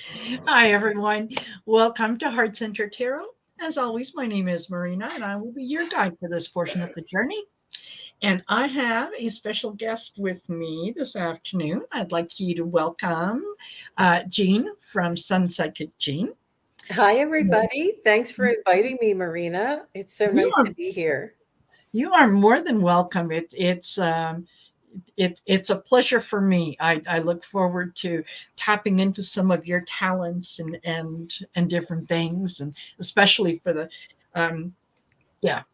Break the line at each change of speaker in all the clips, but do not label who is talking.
Hi, everyone. Welcome to Heart Center Tarot. As always, my name is Marina, and I will be your guide for this portion of the journey. And I have a special guest with me this afternoon. I'd like you to welcome Jean from SunPsychic. Jean.
Hi, everybody. Thanks for inviting me, Marina. It's so
You
nice
are
to be here.
you are more than welcome. It's a pleasure for me. I look forward to tapping into some of your talents and different things, and especially for the um,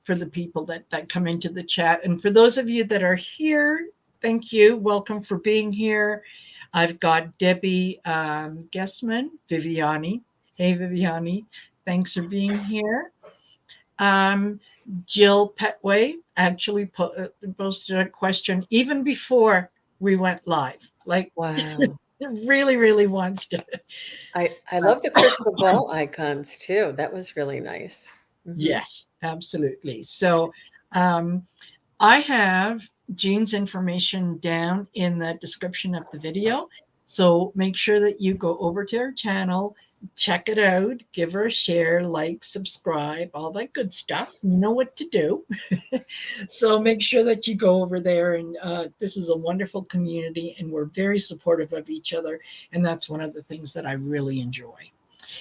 for the people that come into the chat. And for those of you that are here, thank you. Welcome for being here. I've got Debbie Guessman, Viviani. Hey, Viviani. Thanks for being here. Um, Jill Petway actually posted a question even before we went live. Like,
Wow.
really, really wants to.
I love the crystal ball icons too. That was really nice. Hmm.
Yes, absolutely. So, um, I have Jean's information down in the description of the video. So make sure that you go over to her channel, check it out, give her a share, like, subscribe, all that good stuff. You know what to do. So make sure that you go over there. And this is a wonderful community, and we're very supportive of each other. And that's one of the things that I really enjoy.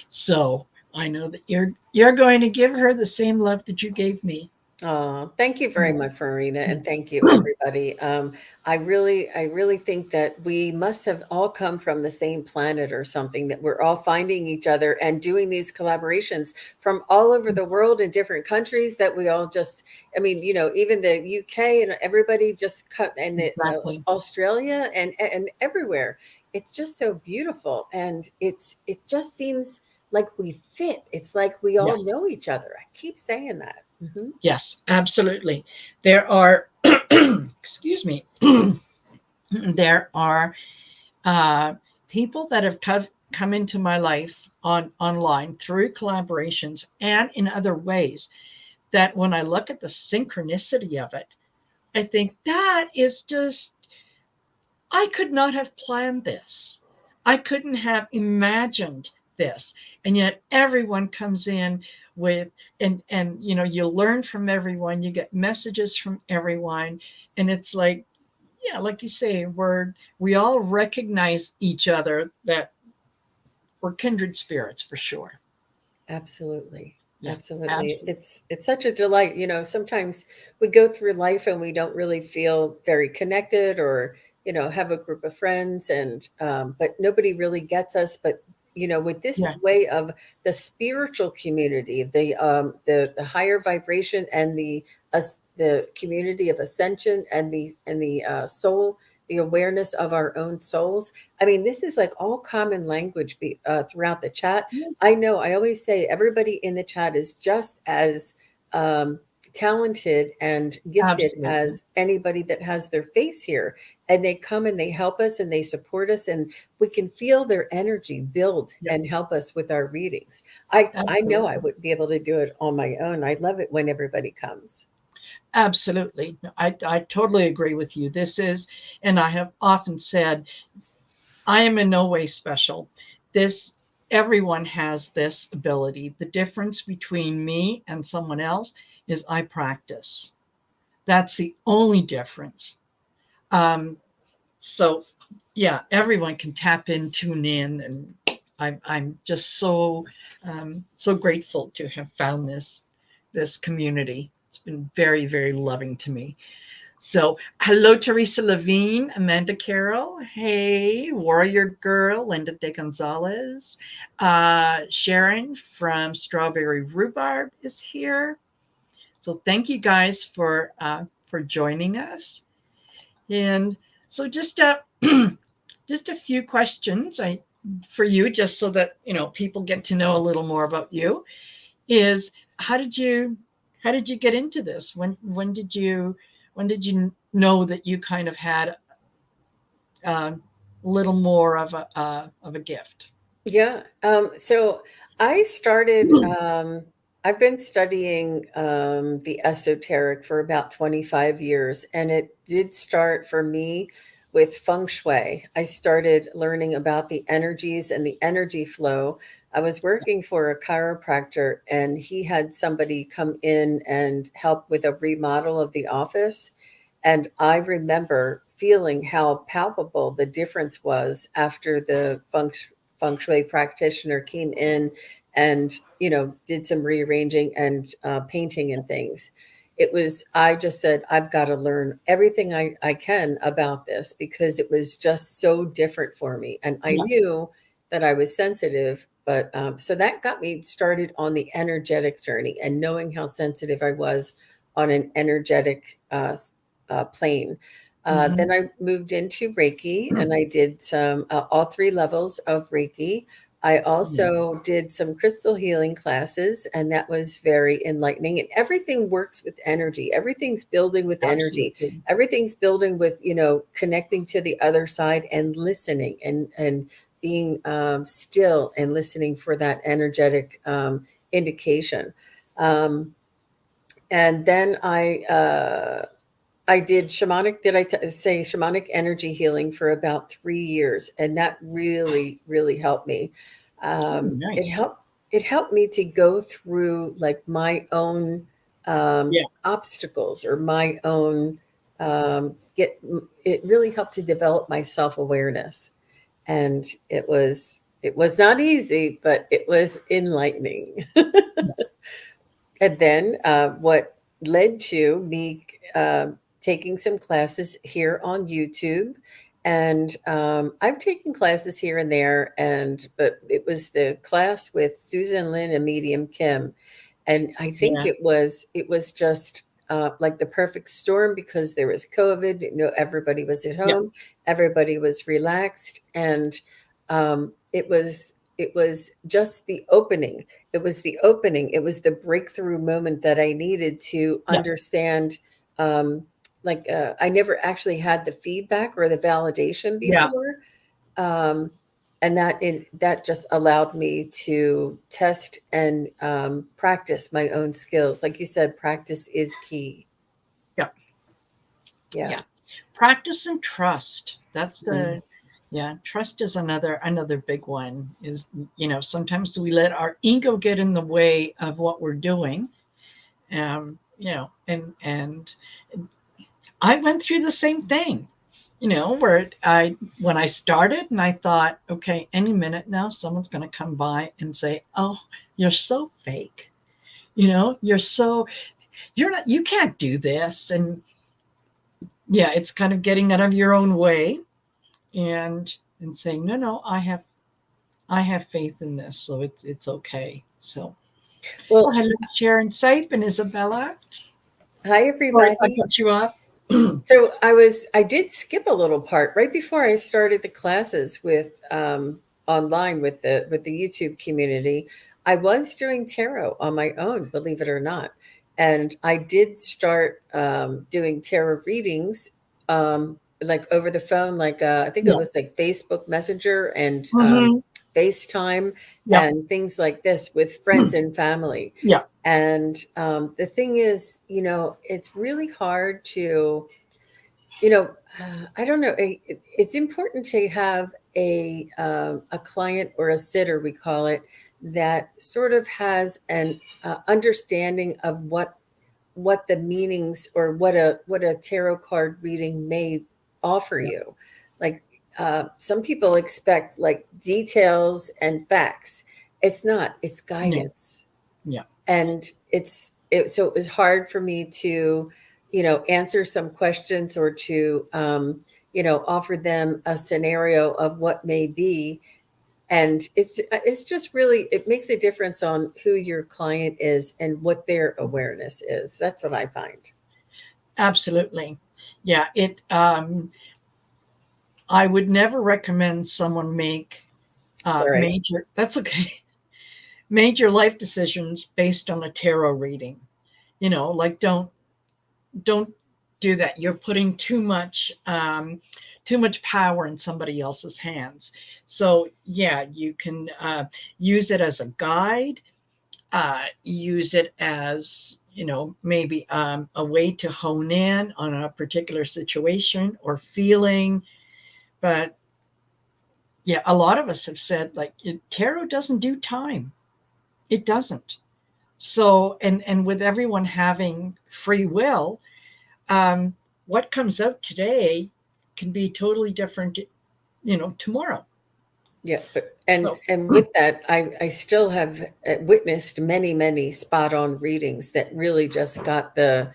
So I know that you're going to give her the same love that you gave me.
Oh, thank you very much, Marina, and thank you, everybody. I really think that we must have all come from the same planet or something. That we're all finding each other and doing these collaborations from all over the world in different countries. That we all just, I mean, even the UK and everybody just cut, and
Exactly.
Australia and everywhere. It's just so beautiful, and it just seems like we fit. It's like we all
Yes.
know each other. I keep saying that. Hmm.
Yes, absolutely. There are, excuse me, there are uh, people that have come into my life online through collaborations and in other ways that when I look at the synchronicity of it, I think that is just, I could not have planned this. I couldn't have imagined this. And yet everyone comes in with and you learn from everyone, you get messages from everyone, and it's like, yeah, like you say, we all recognize each other, that we're kindred spirits for sure.
Absolutely.
Yeah,
Absolutely.
absolutely.
It's such a delight. Sometimes we go through life and we don't really feel very connected or, have a group of friends and but nobody really gets us. But with this
Yeah,
way of the spiritual community, the higher vibration and the community of ascension and the soul, the awareness of our own souls. I mean, this is like all common language throughout the chat.
yeah,
I know. I always say everybody in the chat is just as um, talented and gifted
absolutely.
as anybody that has their face here. And they come and they help us and they support us, and we can feel their energy build
Yeah,
and help us with our readings. I know I
absolutely.
wouldn't be able to do it on my own. I love it when everybody comes.
Absolutely. No, I totally agree with you. This is, and I have often said, I am in no way special. This Everyone has this ability. The difference between me and someone else is I practice. That's the only difference. Um, so yeah, everyone can tap in, tune in, and I'm just so grateful to have found this community. It's been very, very loving to me. So, hello, Teresa Levine, Amanda Carroll. Hey, Warrior Girl, Linda De Gonzalez. Sharon from Strawberry Rhubarb is here. So, thank you guys for joining us. And so, just a few questions for you, just so that people get to know a little more about you. Is how did you how did you get into this? When did you know that you kind of had a little more of a gift?
Yeah. So I started, I've been studying the esoteric for about 25 years, and it did start for me with feng shui. I started learning about the energies and the energy flow. I was working for a chiropractor, and he had somebody come in and help with a remodel of the office. And I remember feeling how palpable the difference was after the feng shui practitioner came in and, did some rearranging and painting and things. I just said, I've got to learn everything I can about this, because it was just so different for me. And I
Yeah.
knew that I was sensitive, but so that got me started on the energetic journey, and knowing how sensitive I was on an energetic plane.
Hmm.
Then I moved into Reiki, and I did all three levels of Reiki. I
Yeah.
also did some crystal healing classes, and that was very enlightening. And everything works with energy. Everything's building with energy.
Absolutely.
Everything's building with, connecting to the other side and listening, and being still and listening for that energetic indication. Um, and then I did say shamanic energy healing for about 3 years, and that really, really helped me.
Oh,
It
nice.
helped me to go through like my own
Yeah.
obstacles, or my own get. It really helped to develop my self awareness, and it was not easy, but it was enlightening. And then what led to me taking some classes here on YouTube. And I've taken classes here and there, but it was the class with Susan Lin and Medium Kim, and I think
Yeah.
it was just like the perfect storm, because there was COVID. Everybody was at
Yeah.
home, everybody was relaxed, and it was just the opening. It was the opening. It was the breakthrough moment that I needed to
Yeah.
understand. Um, I never actually had the feedback or the validation
Yeah.
before, um, and that just allowed me to test and practice my own skills. Like you said, practice is key.
Yeah.
Yeah.
Yeah. Practice and trust. That's
Mhm.
the, yeah, trust is another big one. Is, sometimes we let our ego get in the way of what we're doing. And I went through the same thing, where when I started and I thought, okay, any minute now someone's going to come by and say, "Oh, you're so fake. You're not, you can't do this." And yeah, it's kind of getting out of your own way, and saying, "No, no, I have faith in this, so it's okay." So, well,
Well,
hello, Sharon Sape and Isabella.
hi
Sorry if I
everybody.
cut you off.
So I did skip a little part right before I started the classes with online with the YouTube community. I was doing tarot on my own, believe it or not, and I did start doing tarot readings, like over the phone, like I think it
Yeah.
was like Facebook Messenger and
Hmm.
FaceTime
Yep.
and things like this with friends and family.
Yeah.
And the thing is, it's really hard to you know, I don't know. It's important to have a client or a sitter, we call it, that sort of has an understanding of what the meanings, or what a tarot card reading may offer
Yeah.
you. Like some people expect like details and facts. It's not. It's
No.
guidance,
Yeah.
and so it was hard for me to answer some questions, or to offer them a scenario of what may be. And it's just really, it makes a difference on who your client is and what their awareness is. That's what I find.
Absolutely. Yeah. I would never recommend someone make
Sorry.
major. That's okay. Major life decisions based on a tarot reading. Like, don't do that. You're putting too much power in somebody else's hands. So yeah, you can use it as a guide, use it as, maybe a way to hone in on a particular situation or feeling. But yeah, a lot of us have said like tarot doesn't do time. It doesn't. So and with everyone having free will, um, what comes out today can be totally different, tomorrow.
Yeah, but
So
and with that, I still have witnessed many spot on readings that really just got the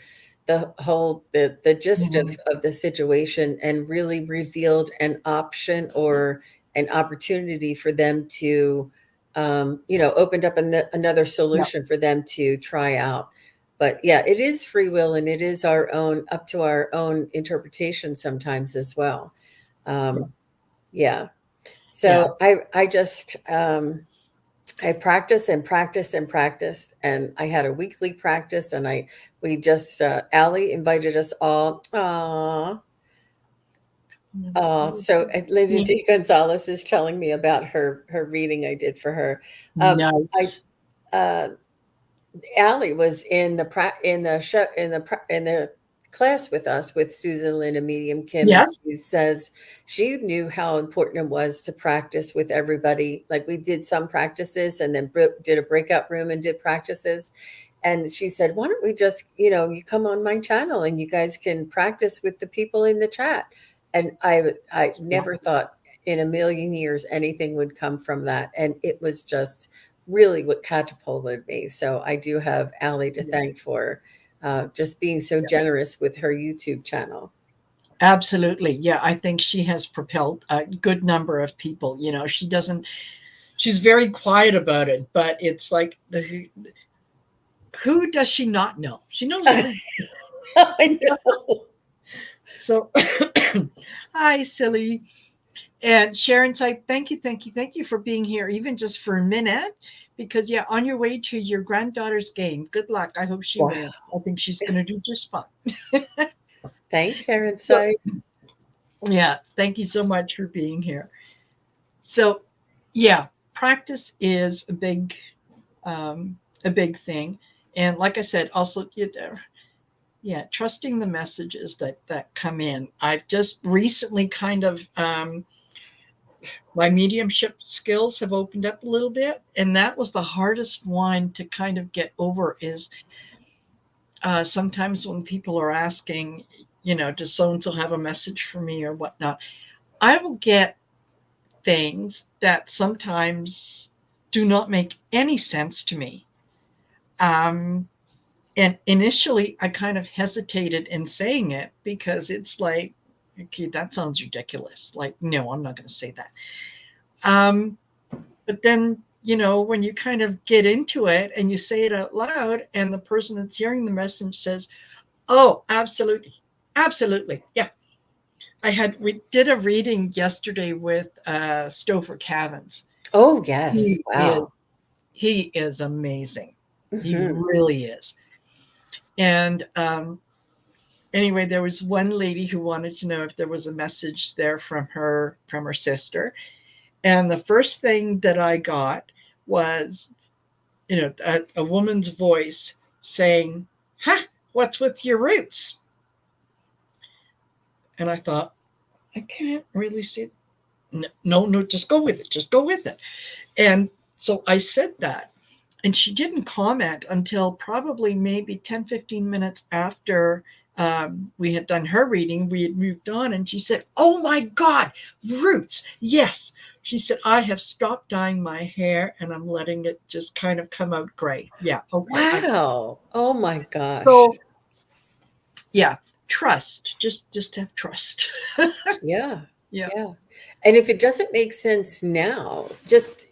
gist
mhm,
of the situation and really revealed an option or an opportunity for them to, opened up another
yeah,
solution for them to try out. But yeah, it is free will and it is our own up to our own interpretation sometimes as well.
yeah,
Um, yeah.
yeah.
So I just I practice and practice and practice, and I had a weekly practice, and we just Allie invited us all. So Lindsay D. Gonzalez is telling me about her reading I did for her. I
Nice.
uh, Allie was in in the show in the class with us with Susan Lynn and Medium Kim, and
Yes.
she says she knew how important it was to practice with everybody. Like we did some practices and then did a breakout room and did practices. And she said, "Why don't we just, you come on my channel and you guys can practice with the people in the chat." And I
Yeah.
never thought in a million years anything would come from that, and it was just really what catapulted me. So I do have Allie to
Yeah.
thank for just being so generous with her YouTube channel.
Absolutely. Yeah, I think she has propelled a good number of people. She doesn't, she's very quiet about it, but it's like who does she not know? She knows everybody.
I know.
So, hi, silly. And Sharon's like, thank you for being here, even just for a minute. Because, yeah, on your way to your granddaughter's game, good luck. I hope she
Wow.
wins. I think she's going to do just fine.
Thanks, Sharon
So,
Sight.
yeah, thank you so much for being here. So, yeah, practice is a big thing. And like I said, also, yeah, trusting the messages that come in. I've just recently kind of my mediumship skills have opened up a little bit, and that was the hardest one to kind of get over. Is sometimes when people are asking, does so and so have a message for me or whatnot, I will get things that sometimes do not make any sense to me. Um, and initially, I kind of hesitated in saying it because it's like, okay, that sounds ridiculous. Like, no, I'm not going to say that. But then, when you kind of get into it and you say it out loud, and the person that's hearing the message says, "Oh, absolutely, absolutely, yeah." We did a reading yesterday with Stouffer Cavins.
Oh, yes.
He
Wow.
is he is amazing. He
Hmm.
really is. And anyway, there was one lady who wanted to know if there was a message there from her sister. And the first thing that I got was, a woman's voice saying, "Huh, what's with your roots?" And I thought, I can't really see it. No, no, no, just go with it. Just go with it. And so I said that. And she didn't comment until probably maybe 10, 15 minutes after we had done her reading. We had moved on, and she said, "Oh my God, roots. Yes." She said, "I have stopped dyeing my hair and I'm letting it just kind of come out gray." Yeah, okay.
Wow. Oh my gosh.
So, yeah, trust. Just have trust.
Yeah.
Yeah.
Yeah. And if it doesn't make sense now, just,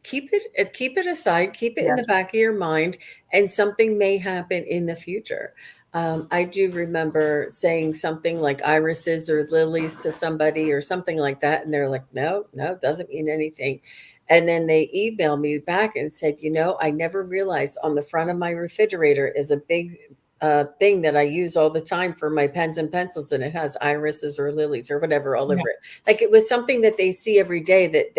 keep it aside, keep it in the
Yes.
back of your mind, and something may happen in the future. I do remember saying something like irises or lilies to somebody or something like that, and they're like, "No, no, it doesn't mean anything." And then they emailed me back and said, "I never realized on the front of my refrigerator is a big thing that I use all the time for my pens and pencils, and it has irises or lilies or whatever all
Yeah.
over it." Like it was something that they see every day that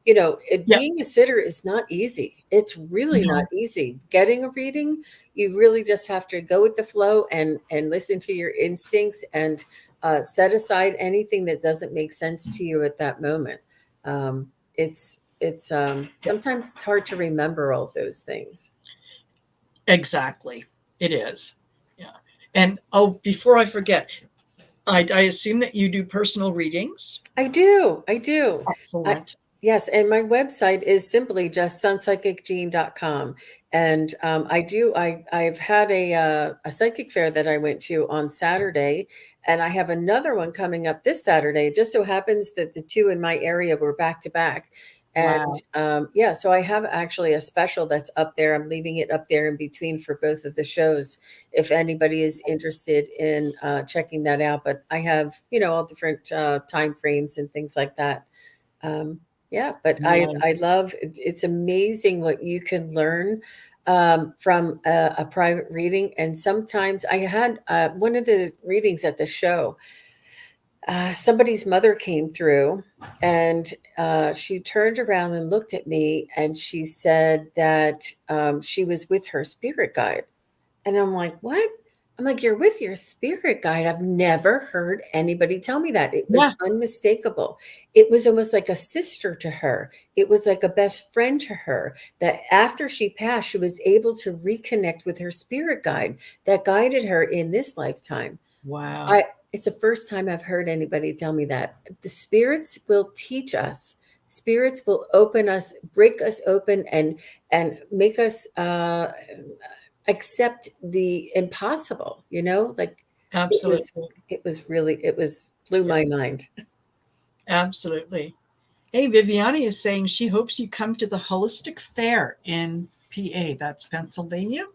Yeah.
being a sitter is not easy. It's really not
No.
easy. Getting a reading, you really just have to go with the flow and listen to your instincts and set aside anything that doesn't make sense to you at that moment. It's
Yeah,
sometimes it's hard to remember all those things.
exactly. It is. Yeah. And oh, before I forget, I assume that you do personal readings.
I do. I do. I,
Excellent.
yes. And my website is simply just sunpsychicgene.com. And I've had a psychic fair that I went to on Saturday, and I have another one coming up this Saturday. It just so happens that the two in my area were back to back. And
Wow.
yeah, so I have actually a special that's up there. I'm leaving it up there in between for both of the shows if anybody is interested in checking that out. But I have, all different time frames and things like that. Um, yeah, but
Yeah.
I love it's amazing what you can learn from a private reading. And sometimes I had one of the readings at the show. Somebody's mother came through, and she turned around and looked at me, and she said that she was with her spirit guide. And I'm like, "What?" I'm like, "You're with your spirit guide." I've never heard anybody tell me that. It was
Yeah.
unmistakable. It was almost like a sister to her. It was like a best friend to her, that after she passed, she was able to reconnect with her spirit guide that guided her in this lifetime.
Wow.
I It's the first time I've heard anybody tell me that. The spirits will teach us. Spirits will open us, break us open, and make us accept the impossible, like it was
Absolutely.
it was really it was blew
Yeah.
my mind.
Absolutely. Hey, Viviani is saying she hopes you come to the Holistic Fair in PA. That's Pennsylvania.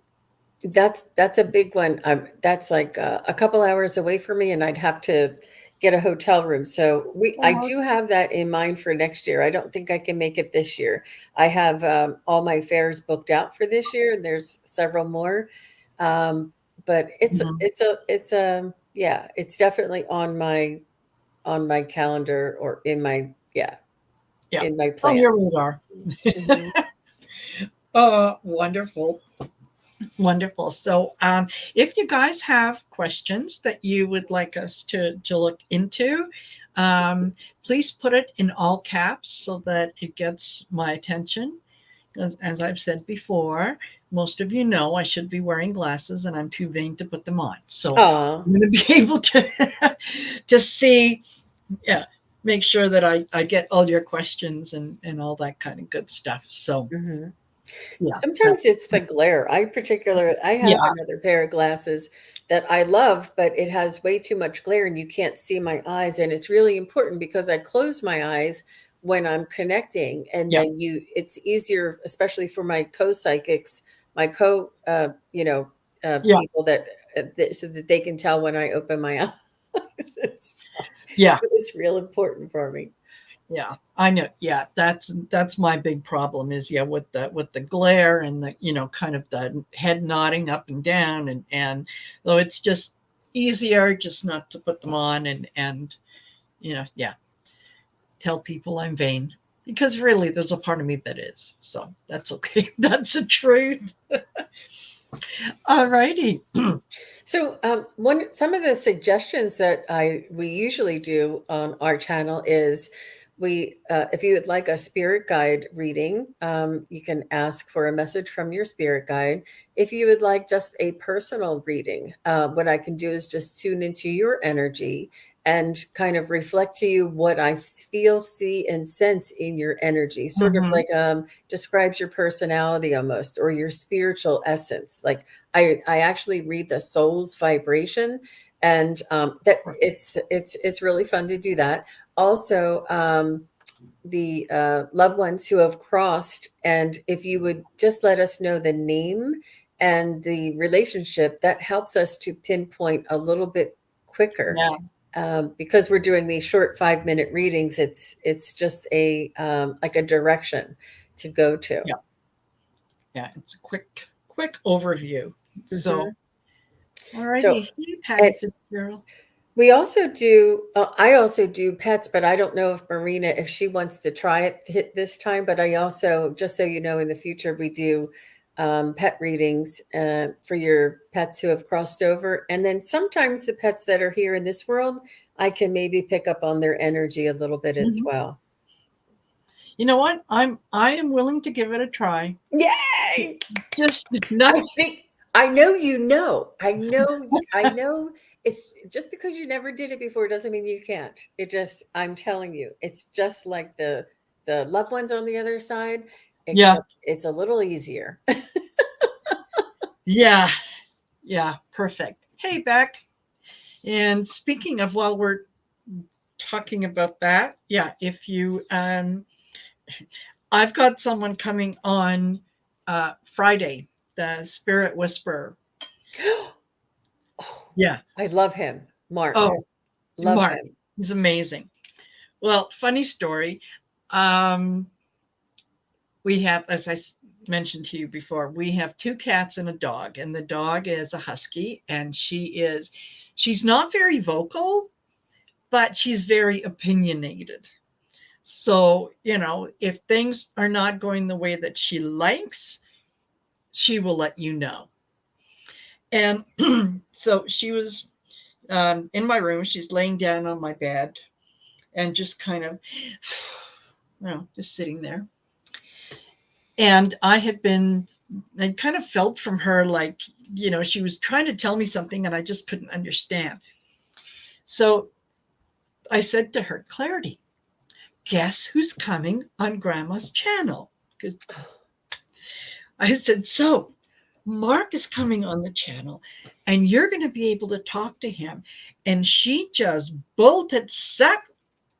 That's a big one. That's like a couple hours away from me, and I'd have to get a hotel room. So I
Oh,
do have that in mind for next year. I don't think I can make it this year. I have all my fairs booked out for this year, and there's several more. Um, but
mhm.
yeah, it's definitely on my calendar, or
Yeah.
in my
On
plans.
your radar.
Mhm.
Wonderful. Wonderful. So, if you guys have questions that you would like us to look into, um, please put it in all caps so that it gets my attention. As I've said before, most of you know I should be wearing glasses and I'm too vain to put them on. So
Aw.
I'm going to be able to see, yeah, make sure that I get all your questions and all that kind of good stuff. So
Mhm.
yeah,
Sometimes it's the glare. I have
yeah,
another pair of glasses that I love, but it has way too much glare and you can't see my eyes. And it's really important because I close my eyes when I'm connecting. And
yeah,
then it's easier, especially for my co-psychics, my
yeah,
people so that they can tell when I open my eyes. So
yeah.
it was real important for me.
Yeah, I know. Yeah, that's my big problem is yeah with the glare and the kind of the head nodding up and down and though it's just easier just not to put them on and yeah tell people I'm vain because really there's a part of me that is so that's okay that's the truth. All righty.
So, some of the suggestions that we usually do on our channel is if you would like a spirit guide reading, you can ask for a message from your spirit guide. If you would like just a personal reading, what I can do is just tune into your energy and kind of reflect to you what I feel, see, and sense in your energy. Sort of
Hmm.
like describes your personality almost, or your spiritual essence. Like I actually read the soul's vibration, and that it's really fun to do that. Also, the loved ones who have crossed, and if you would just let us know the name and the relationship, that helps us to pinpoint a little bit quicker.
Yeah,
Because we're doing these short 5-minute readings, it's just a like a direction to go to.
yeah, yeah, it's a quick overview. So
Mhm.
all
So,
righty. Hey,
and
Patty Fitzgerald.
we also do, I also do pets, but I don't know if Marina, if she wants to try it hit this time, but I also, just so you know, in the future, we do pet readings for your pets who have crossed over. And then sometimes the pets that are here in this world, I can maybe pick up on their energy a little bit as
Mhm.
well.
You know what? I am willing to give it a try.
Yay!
Just not.
I think I know you know. I know it's just because you never did it before doesn't mean you can't. It just I'm telling you, it's just like the loved ones on the other side,
Yeah,
except it's a little easier.
yeah, yeah. Perfect. Hey, Beck. And speaking of, while we're talking about that, yeah, if you, I've got someone coming on Friday, the Spirit Whisperer.
Oh,
Yeah.
I love him. Mark.
Oh,
Love
Mark,
him.
he's amazing. Well, funny story. Um, we have, as I mentioned to you before, we have two cats and a dog, and the dog is a husky, and she's not very vocal, but she's very opinionated. So, if things are not going the way that she likes, she will let you know. And so she was in my room. She's laying down on my bed and just kind of, just sitting there. And I kind of felt from her like, she was trying to tell me something and I just couldn't understand. So I said to her, Clarity, guess who's coming on Grandma's channel? I said, so Mark is coming on the channel and you're going to be able to talk to him. And she just bolted, sat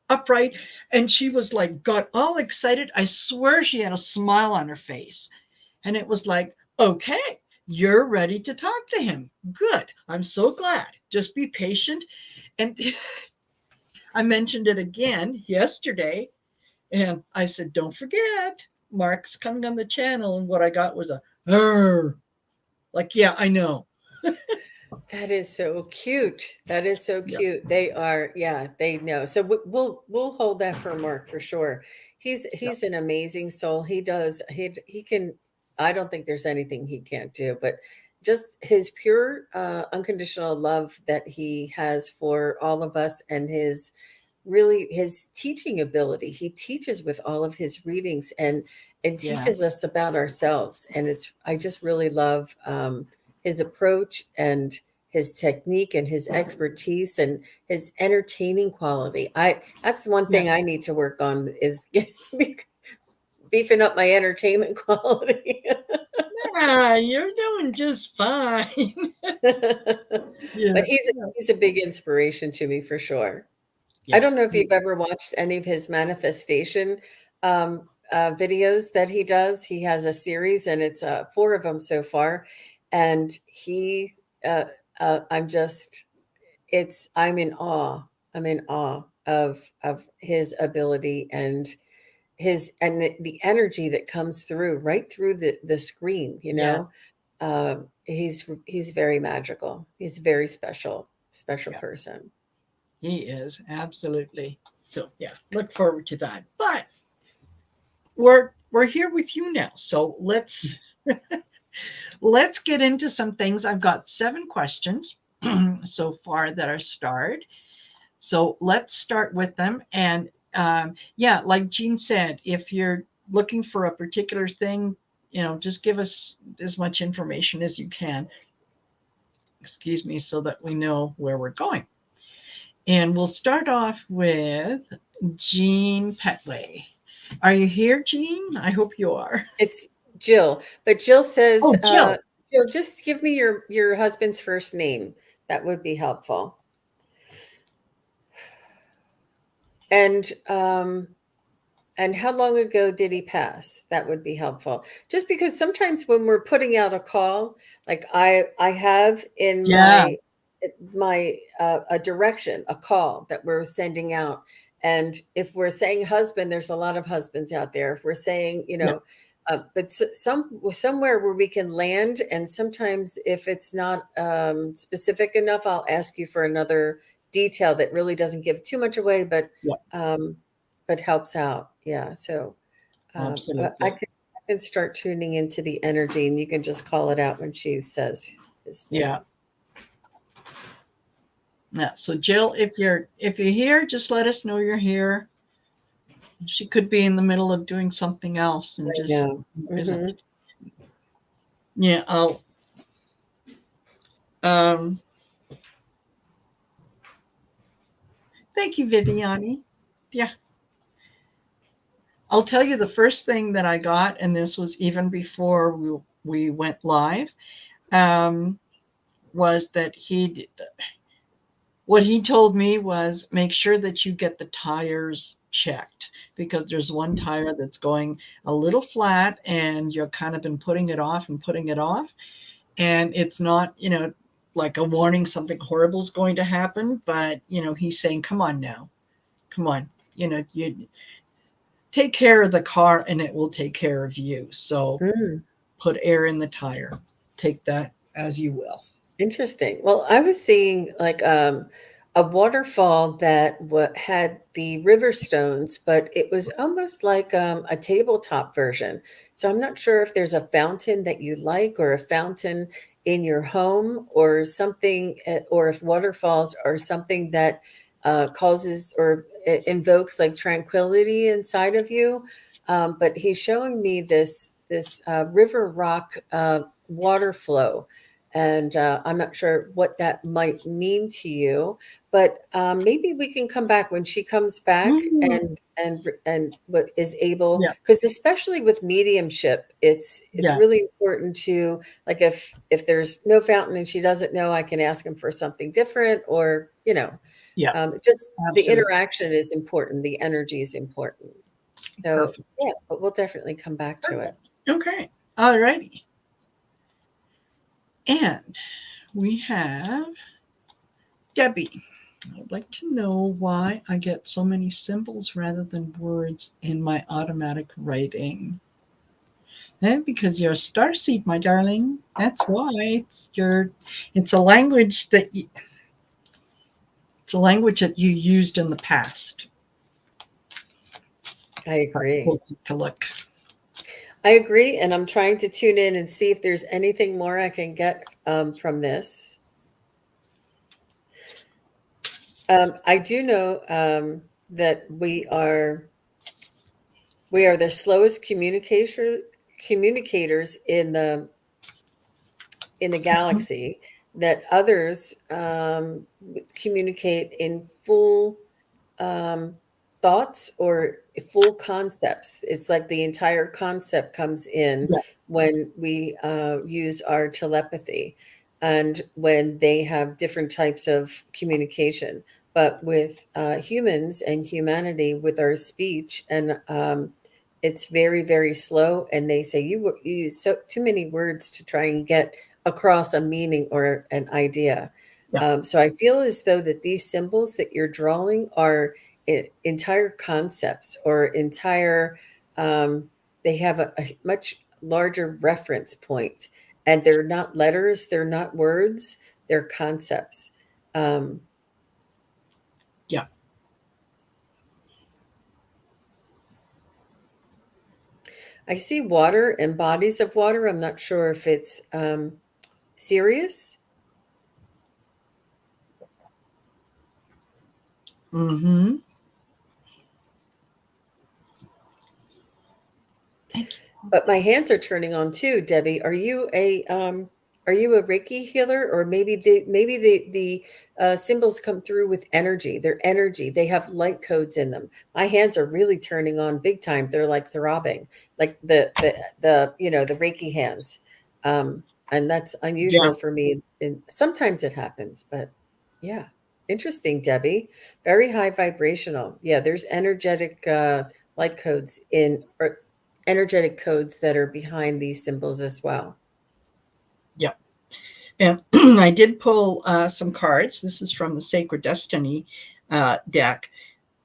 upright, and she was like, got all excited. I swear she had a smile on her face. And it was like, okay, you're ready to talk to him. Good. I'm so glad. Just be patient. And I mentioned it again yesterday. And I said, don't forget, Mark's coming on the channel. And what I got was a, like, yeah, I know.
That is so cute. That is so
Yeah.
cute. They are, yeah, they know. So we'll hold that for Mark for sure.
Yeah.
He's an amazing soul. He can. I don't think there's anything he can't do, but just his pure, unconditional love that he has for all of us, and his teaching ability. He teaches with all of his readings and
Yeah.
teaches us about ourselves. And I just really love his approach and his technique and his expertise and his entertaining quality. I That's one
Yeah.
thing I need to work on is beefing up my entertainment quality.
Yeah, you're doing just fine.
But
Yeah.
he's a big inspiration to me for sure. I
Yeah.
don't know if you've ever watched any of his manifestation videos that he does. He has a series, and it's four of them so far. And uh, I'm just, I'm in awe. I'm in awe of his ability and the energy that comes through right through the screen.
Yes.
He's very magical. He's a very special
Yeah.
person.
He is absolutely. So yeah, look forward to that. But we're here with you now. So let's get into some things. I've got 7 questions so far that are starred. So let's start with them. And yeah, like Jean said, if you're looking for a particular thing, just give us as much information as you can, excuse me, so that we know where we're going. And we'll start off with Jean Petway. Are you here, Jean? I hope you are.
It's Jill, but Jill says,
Oh, Jill.
Jill, just give me your husband's first name. That would be helpful. And and how long ago did he pass? That would be helpful. Just because sometimes when we're putting out a call, like I have in
Yeah.
my a direction, a call that we're sending out. And if we're saying husband, there's a lot of husbands out there. If we're saying,
Yeah.
but somewhere where we can land. And sometimes if it's not specific enough, I'll ask you for another detail that really doesn't give too much away,
Yeah.
um, but helps out. Yeah. So I
Absolutely.
and start tuning into the energy, and you can just call it out when she says his
Yeah.
name.
Yeah. So Jill, if you're here, just let us know you're here. She could be in the middle of doing something else and just
Yeah.
isn't.
Hmm.
Yeah. I'll. Um. Thank you, Viviani. Yeah. I'll tell you the first thing that I got, and this was even before we went live, um, was that what he told me was make sure that you get the tires checked because there's one tire that's going a little flat and you've kind of been putting it off and putting it off. And it's not, like a warning something horrible is going to happen, but, he's saying, come on now, come on, you take care of the car and it will take care of you. So
Mm.
put air in the tire, take that as you will.
Interesting. Well, I was seeing like a waterfall that had the river stones, but it was almost like a tabletop version. So I'm not sure if there's a fountain that you like, or a fountain in your home, or something, or if waterfalls are something that causes or invokes like tranquility inside of you. But he's showing me this river rock water flow, and I'm not sure what that might mean to you, but maybe we can come back when she comes back,
Mhm.
and what is able,
Yeah,
because especially with mediumship, it's
yeah,
really important to, like, if there's no fountain and she doesn't know, I can ask him for something different, or
yeah,
just the
absolutely.
interaction is important, the energy is important. So
Perfect.
yeah, but we'll definitely come back to it.
Perfect. Okay. All righty. And we have Debbie. I'd like to know why I get so many symbols rather than words in my automatic writing. Because you're a starseed, my darling. That's why it's a language it's a language that you used in the past.
I
But
agree.
we'll take a look.
I agree, and I'm trying to tune in and see if there's anything more I can get from this. I do know that we are the slowest communicators in the galaxy. That others communicate in full um, thoughts or full concepts. It's like the entire concept comes in
Yeah,
when we use our telepathy, and when they have different types of communication. But with humans and humanity, with our speech, and it's very, very slow. And they say you use too many words to try and get across a meaning or an idea.
yeah,
So I feel as though that these symbols that you're drawing are entire concepts, or entire, um, they have a much larger reference point, and they're not letters, they're not words, they're concepts. Um,
yeah.
I see water and bodies of water. I'm not sure if it's serious.
Mm-hmm. Thank
But my hands are turning on too, Debbie. Are you a Reiki healer, or maybe the symbols come through with energy? They're energy. They have light codes in them. My hands are really turning on big time. They're like throbbing, like the Reiki hands. And that's
you. Yeah,
unusual for me. And sometimes it happens, but yeah, interesting, Debbie. Very high vibrational. Yeah, there's energetic light codes in, or energetic codes that are behind these symbols as well.
yeah. And I did pull some cards. This is from the Sacred Destiny deck.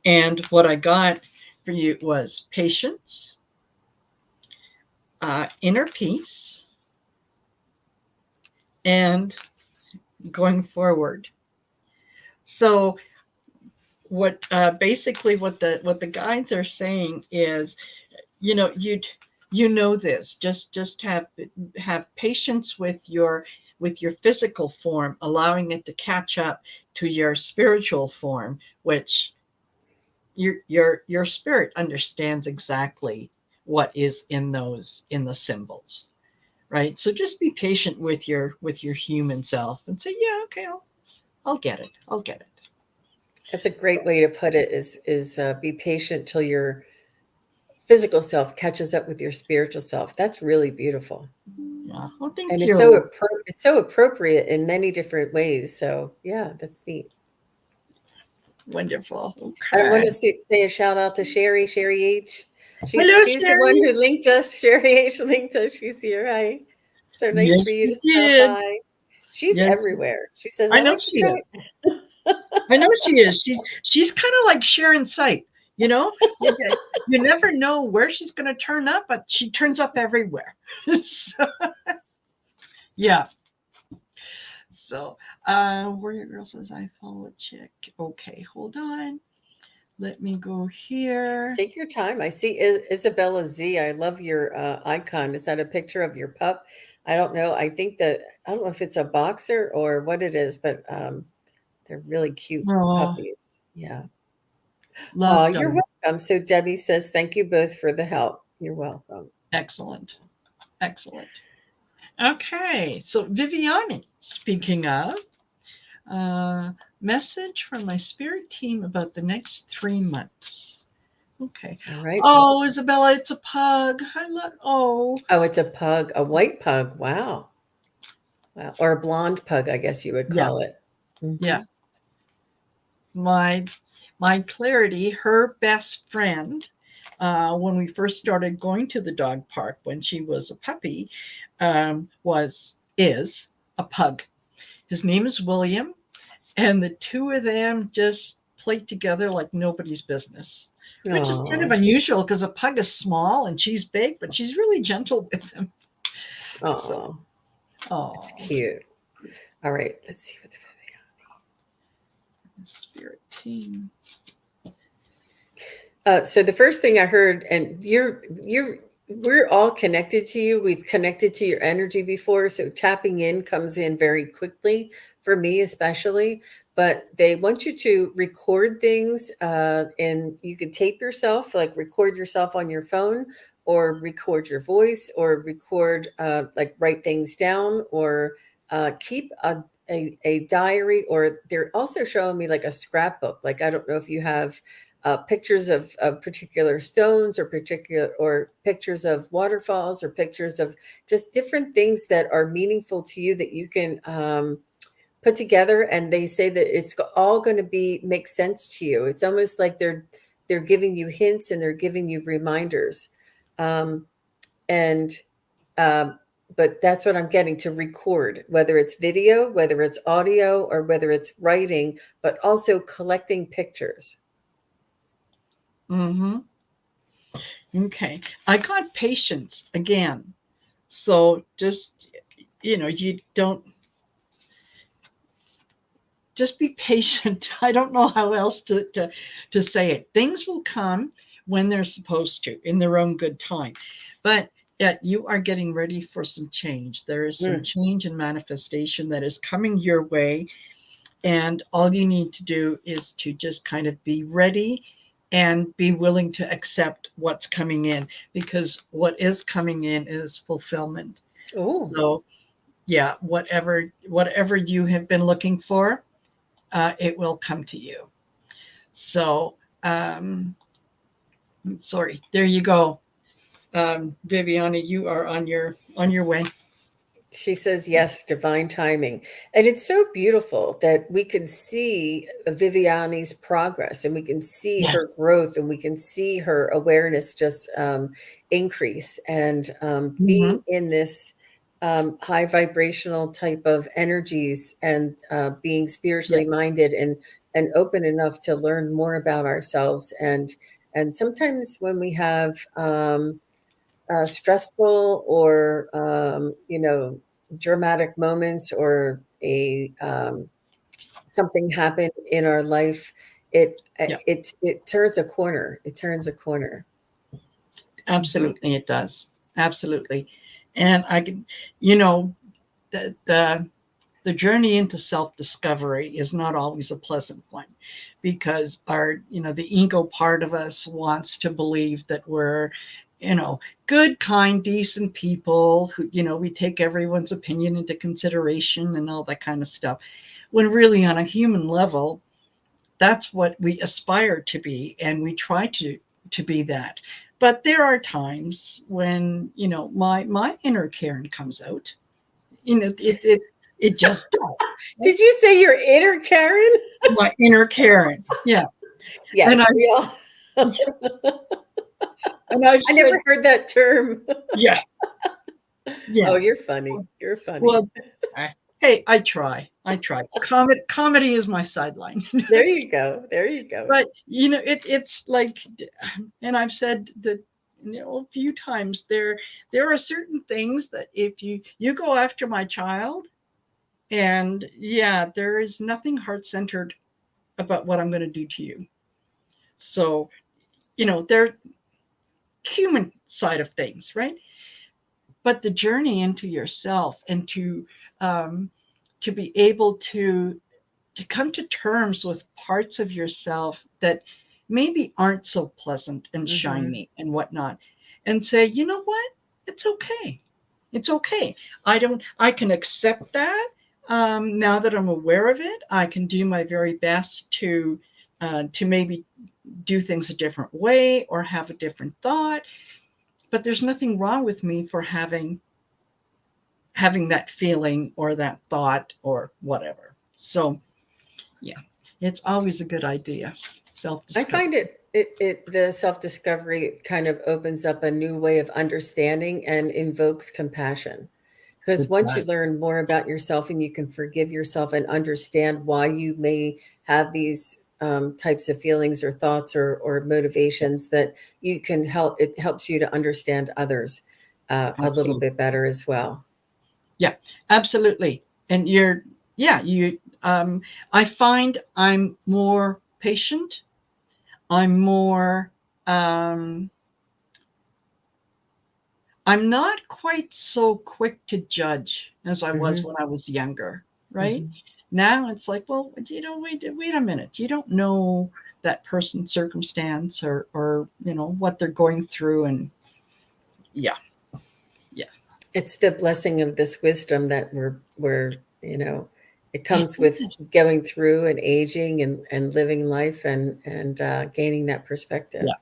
And what I got for you was patience, inner peace, and going forward. So what basically what the guides are saying is, you you know this. Just have patience with your physical form, allowing it to catch up to your spiritual form, which your spirit understands exactly what is in those, in the symbols, right? So just be patient with your human self and say, yeah, okay, I'll get it. I'll get it.
That's a great way to put it, is be patient till your physical self catches up with your spiritual self. That's really beautiful.
Yeah. Well,
And
thank you.
it's so appropriate in many different ways. So yeah, that's neat.
Wonderful.
I want
Okay.
to say a shout out to Sherry H.
Hello,
She's the one
Sherry.
who linked us. Sherry H linked us. She's here. Hi. So nice for
Yes,
you
you
to stop
did.
by. She's
Yes,
everywhere. She says,
I
I
know
like to
she
try.
is. I know she is. She's kind of like Sharon Sight, you know. You never know where she's going to turn up, but she turns up everywhere. So, yeah. So, Warrior Girl says I follow a chick. Okay, hold on. Let me go here.
Take your time. I see Isabella Z. I love your icon. Is that a picture of your pup? I don't know. I don't know if it's a boxer or what it is, but they're really cute
Oh,
puppies. Yeah. Oh,
love
you're
them.
welcome. So Debbie says, thank you both for the help. You're welcome.
Excellent. Excellent. Okay, so Viviani, speaking of, uh, message from my spirit team about the next 3 months. Okay.
All right.
Oh, Isabella, it's a pug. I love. Oh,
Oh, it's a pug, a white pug. Wow. Wow. Or a blonde pug, I guess you would
yeah,
call it.
yeah.
Hmm.
My my Clarity, her best friend, when we first started going to the dog park when she was a puppy, was is a pug. His name is William, and the two of them just played together like nobody's business, which is kind of
Oh,
unusual because a pug is small and she's big, but she's really gentle with him. So,
oh, it's
oh,
cute. All right. Let's see what the
spirit team.
So the first thing I heard, and we're all connected to you. We've connected to your energy before, so tapping in comes in very quickly for me, especially. But they want you to record things, and you can tape yourself, like record yourself on your phone, or record your voice, or record, like write things down, or keep a diary. Or they're also showing me like a scrapbook. Like I don't know if you have pictures of particular stones or particular or pictures of waterfalls or pictures of just different things that are meaningful to you that you can put together. And they say that it's all going to be make sense to you. It's almost like they're giving you hints and they're giving you reminders. um, and but that's what I'm getting, to record, whether it's video, whether it's audio, or whether it's writing, but also collecting pictures.
Mm-hmm. Okay. I got patience again. So just, you don't, just be patient. I don't know how else to say it. Things will come when they're supposed to in their own good time. But yeah, you are getting ready for some change. There is some
Mm.
change and manifestation that is coming your way. And all you need to do is to just kind of be ready and be willing to accept what's coming in, because what is coming in is fulfillment.
Oh.
So yeah, whatever you have been looking for, it will come to you. So um, sorry, there you go. Viviana, you are on your way.
She says, yes, divine timing. And it's so beautiful that we can see Viviani's progress and we can see her
Yes.
growth and we can see her awareness just increase. And being
Mm-hmm.
in this high vibrational type of energies and being
Yeah.
spiritually minded and open enough to learn more about ourselves. And sometimes when we have stressful or dramatic moments, or a something happened in our life,
Yeah.
it turns a corner. It turns a corner.
Absolutely, it does. Absolutely. And I can, you know, the journey into self-discovery is not always a pleasant one, because the ego part of us wants to believe that we're, good, kind, decent people who, we take everyone's opinion into consideration and all that kind of stuff, when really on a human level, that's what we aspire to be, and we try to be that. But there are times when, my inner Karen comes out. It just does.
Did you say your inner Karen?
My inner Karen. Yeah. And
Yes, we all.
I've
I
said,
never heard that term.
yeah, yeah.
Oh, you're funny. You're funny.
Well, hey, I try. I try. Comedy is my sideline.
There you go. There you go.
But it's like, and I've said that, a few times, there are certain things that if you go after my child, and yeah, there is nothing heart-centered about what I'm going to do to you. So, they're human side of things, right? But the journey into yourself, and to be able to come to terms with parts of yourself that maybe aren't so pleasant and
Mm-hmm.
shiny and whatnot, and say, you know what, it's okay. It's okay. I can accept that. Now that I'm aware of it, I can do my very best to maybe do things a different way or have a different thought. But there's nothing wrong with me for having that feeling or that thought or whatever. So yeah, it's always a good idea. Self
I
discovery.
find the self-discovery kind of opens up a new way of understanding and invokes compassion. Because
It
once you
does.
learn more about yourself and you can forgive yourself and understand why you may have these types of feelings or thoughts or motivations, that you can help, it helps you to understand others a little
Absolutely.
bit better as well.
Yeah, absolutely. And I find I'm more patient. I'm more, um, I'm not quite so quick to judge as I was
Hmm.
when I was younger, right?
Hmm.
Now it's like, well, wait a minute. You don't know that person's circumstance, or what they're going through. And yeah, yeah.
It's the blessing of this wisdom that we're, it
It
comes with
is.
going through and aging and living life and gaining that perspective.
Yeah,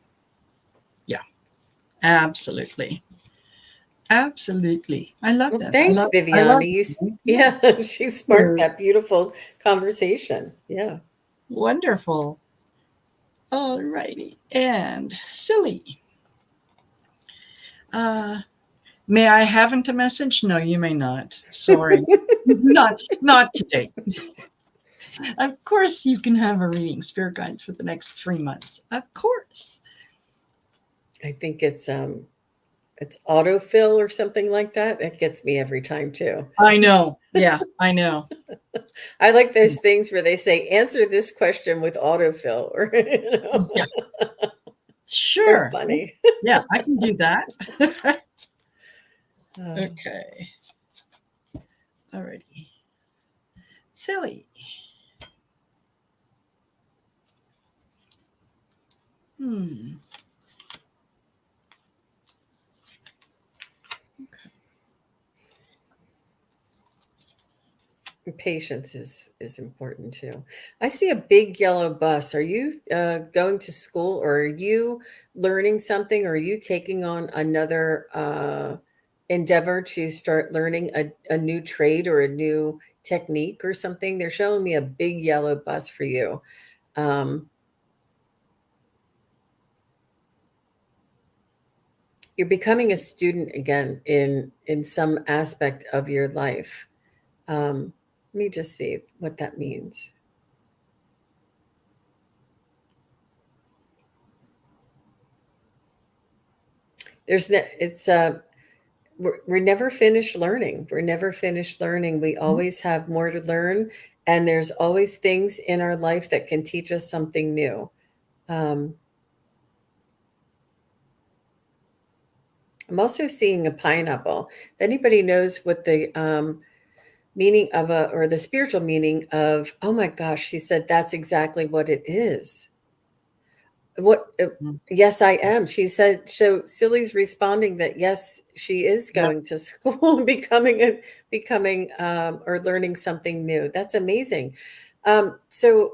yeah, absolutely. Absolutely. I love
Well,
this.
thanks,
I love
Viviana.
it. Yeah.
Yeah, she sparked
You're
that beautiful conversation. Yeah.
wonderful. All righty. And silly. Uh, may I haven't a message? No, you may not. Sorry. Not today. Of course you can have a reading, spirit guides, for the next 3 months. Of course.
I think it's autofill or something like that. It gets me every time too.
I know. Yeah, I know.
I like those things where they say answer this question with autofill or
Yeah,
they're
sure.
funny.
Yeah, I can do that.
Uh,
Okay. Alrighty. Silly. Hmm.
Patience is important too. I see a big yellow bus. Are you going to school, or are you learning something? Or are you taking on another endeavor to start learning a new trade or a new technique or something? They're showing me a big yellow bus for you. Um, you're becoming a student again in some aspect of your life. Let me just see what that means. There's no, it's we're never finished learning. We're never finished learning. We always have more to learn, and there's always things in our life that can teach us something new. Um, I'm also seeing a pineapple. If anybody knows what the meaning of a, or the spiritual meaning of, oh my gosh, she said that's exactly what it is. What?
Mm.
Yes, I am. She said. So Silly's responding that yes, she is
Yep.
going to school, and becoming or learning something new. That's amazing. So,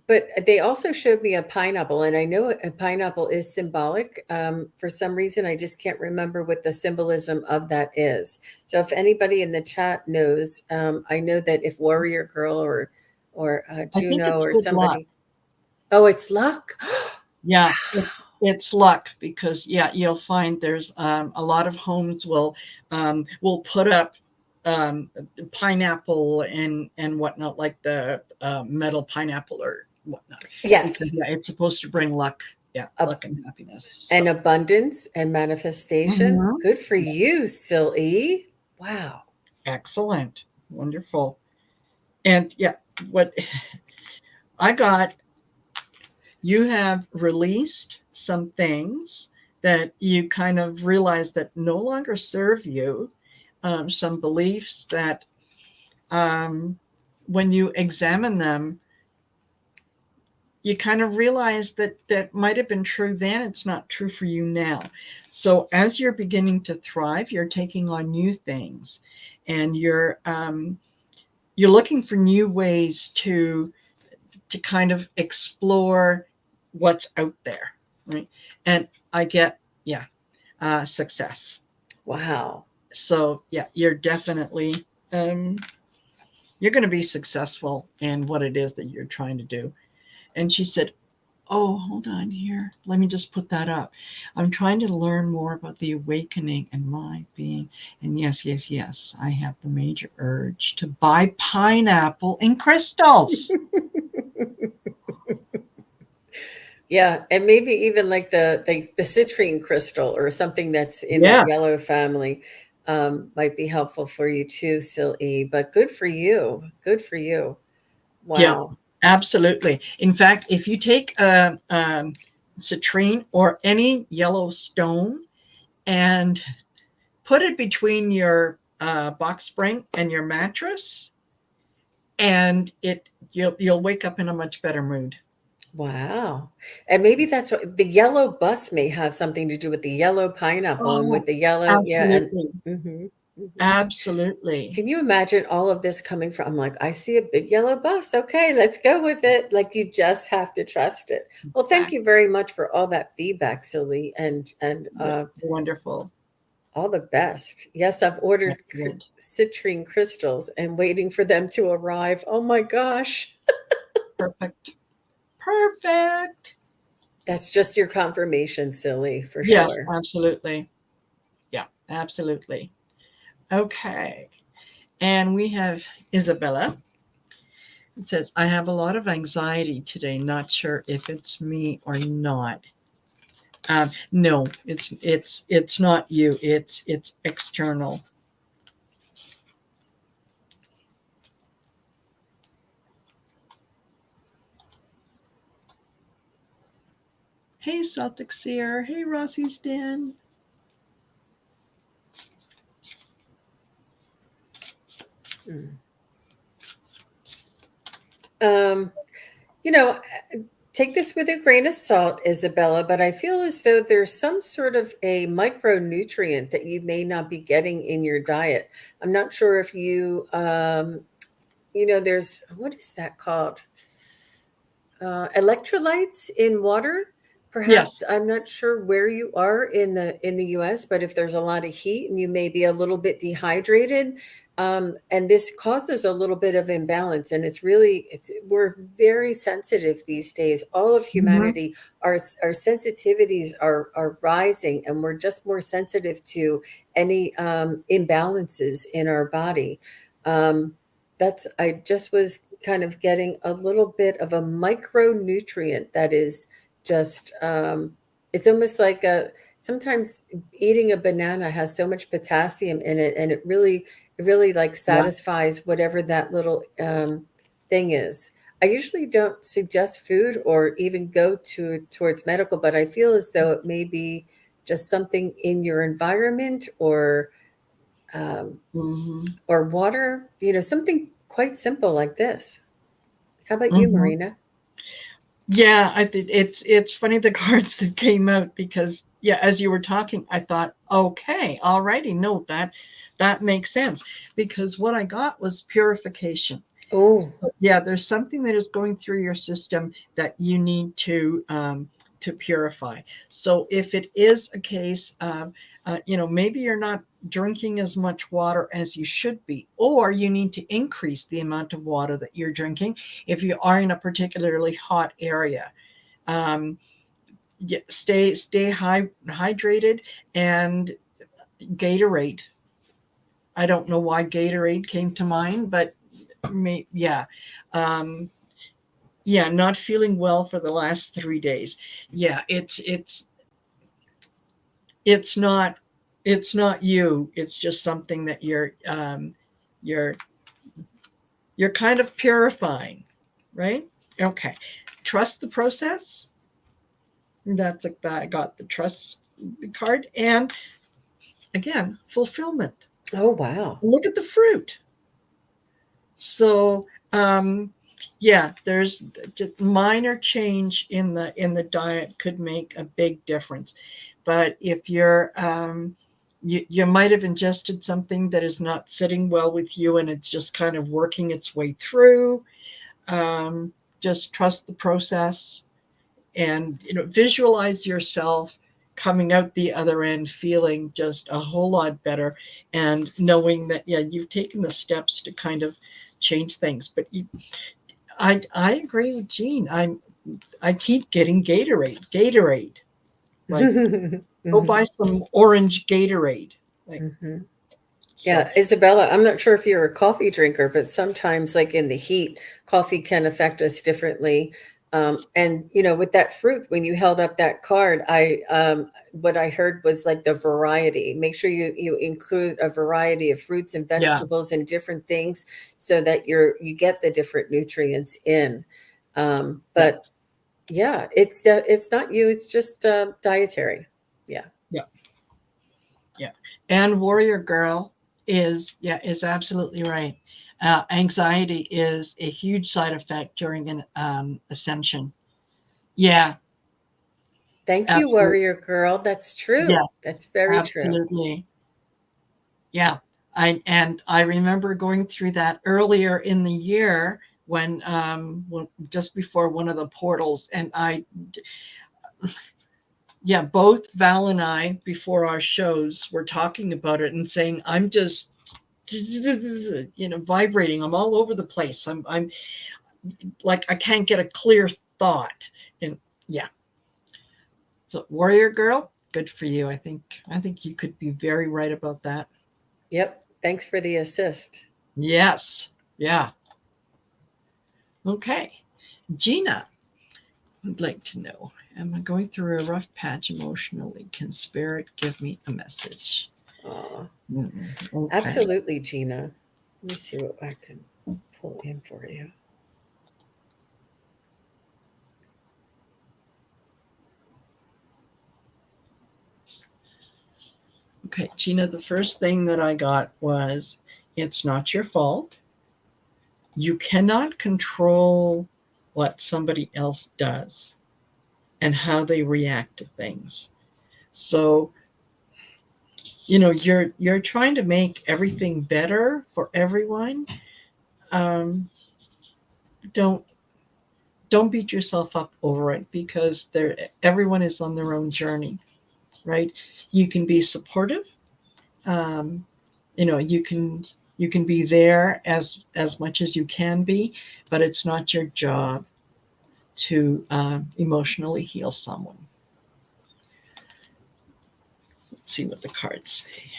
but they also showed me a pineapple, and I know a pineapple is symbolic. For some reason, I just can't remember what the symbolism of that is. So, if anybody in the chat knows, I know that if Warrior Girl or
I think
Juno
it's
or
good luck.
somebody, oh, it's luck.
Yeah, it's luck because yeah, you'll find there's a lot of homes will put up pineapple and whatnot, like the metal pineapple or whatnot, because
Yes.
yeah, it's supposed to bring luck. Yeah,
Ab-
luck and happiness.
and
So
abundance and manifestation.
mhm.
Good for
Yeah,
you, Silly. Wow.
excellent, wonderful, and yeah, what I got, you have released some things that you kind of realize that no longer serve you, some beliefs that um, when you examine them, you kind of realize that that might have been true then, it's not true for you now. So as you're beginning to thrive, you're taking on new things, and you're looking for new ways to kind of explore what's out there, right? And I get, yeah, success.
Wow.
So yeah, you're definitely um, you're going to be successful in what it is that you're trying to do. And she said, "Oh, hold on here. Let me just put that up. I'm trying to learn more about the awakening and my being. And yes, yes, yes, I have the major urge to buy pineapple in crystals."
Yeah, and maybe even like the citrine crystal or something that's in that
Yes.
yellow family might be helpful for you too, Silly. But good for you. Good for you.
Yeah,
Wow.
absolutely. In fact, if you take a citrine or any yellow stone and put it between your box spring and your mattress, and you'll wake up in a much better mood.
Wow. And maybe that's what the yellow bus may have something to do with the yellow pineapple and with
Oh,
the yellow, yeah, and
absolutely,
mhm, mhm.
absolutely.
Can you imagine all of this coming from, I'm like, I see a big yellow bus. Okay, let's go with it. Like you just have to trust it. Well, thank
Fact,
you very much for all that feedback, Silly, and
wonderful,
all the best. Yes, I've ordered
excellent,
citrine crystals and waiting for them to arrive. Oh my gosh.
perfect, perfect.
That's just your confirmation, Silly, for
Yes,
sure.
absolutely. Yeah, absolutely. Okay, and we have Isabella. It says, "I have a lot of anxiety today. Not sure if it's me or not." No, it's not you. It's external. Hey, Celtic Seer. Hey, Rossi's Den.
Mm. Um, you know, take this with a grain of salt, Isabella, but I feel as though there's some sort of a micronutrient that you may not be getting in your diet. I'm not sure if you, there's, what is that called? Electrolytes in water. Perhaps
Yes.
I'm not sure where you are in the US, but if there's a lot of heat and you may be a little bit dehydrated, and this causes a little bit of imbalance, and it's we're very sensitive these days. All of
Mhm.
humanity, our sensitivities are rising, and we're just more sensitive to any imbalances in our body. Um, that's I just was kind of getting a little bit of a micronutrient that is just it's almost like a sometimes eating a banana has so much potassium in it, and it really like
Yeah.
satisfies whatever that little thing is. I usually don't suggest food or even go to towards medical, but I feel as though it may be just something in your environment, um,
Mm-hmm.
or water, something quite simple like this. How about you,
Mm-hmm.
Marina?
Yeah, I think it's funny the cards that came out because yeah, as you were talking, I thought, okay, alrighty, no, that makes sense because what I got was purification.
Oh,
So, yeah, there's something that is going through your system that you need to purify. So if it is a case of, maybe you're not drinking as much water as you should be, or you need to increase the amount of water that you're drinking if you are in a particularly hot area. Um, yeah, stay hydrated and Gatorade. I don't know why Gatorade came to mind, but yeah. Um, yeah, not feeling well for the last 3 days. Yeah, it's not it's not you. It's just something that you're you're kind of purifying, right? Okay. Trust the process. That's like that. I got the trust card. And again, fulfillment.
oh, wow.
Look at the fruit. So yeah, there's just minor change in the diet could make a big difference. But if you might have ingested something that is not sitting well with you and it's just kind of working its way through, um, just trust the process and visualize yourself coming out the other end feeling just a whole lot better and knowing that yeah, you've taken the steps to kind of change things. But I agree with Jean. I keep getting Gatorade, like go
Hmm.
buy some orange Gatorade, like.
Hmm.
So
Yeah, Isabella, I'm not sure if you're a coffee drinker, but sometimes, like in the heat, coffee can affect us differently. And with that fruit, when you held up that card, what I heard was like the variety. Make sure you include a variety of fruits and
yeah,
vegetables and different things so that you get the different nutrients in.
yeah,
But yeah, it's not you, it's just dietary. Yeah.
yeah, yeah. And Warrior Girl is absolutely right. Anxiety is a huge side effect during an ascension. Yeah,
Thank you,
absolutely.
warrior girl. That's true.
Yes,
That's very true.
absolutely. Yeah. I remember going through that earlier in the year when just before one of the portals, and yeah, both Val and I before our shows were talking about it and saying I'm just vibrating. I'm all over the place. I'm like I can't get a clear thought. And yeah, so Warrior Girl, good for you. I think you could be very right about that.
Yep. Thanks for the assist.
Yes. Yeah. Okay. Gina, I'd like to know, am I going through a rough patch emotionally? Can spirit give me a message?
Aw,
Okay.
absolutely, Gina. Let me see what I can pull in for you.
Okay, Gina, the first thing that I got was it's not your fault. You cannot control what somebody else does and how they react to things. So, you're trying to make everything better for everyone. Um, don't don't beat yourself up over it because everyone is on their own journey, right? You can be supportive. Um, you can be there as much as you can be, but it's not your job to emotionally heal someone. Let's see what the cards say.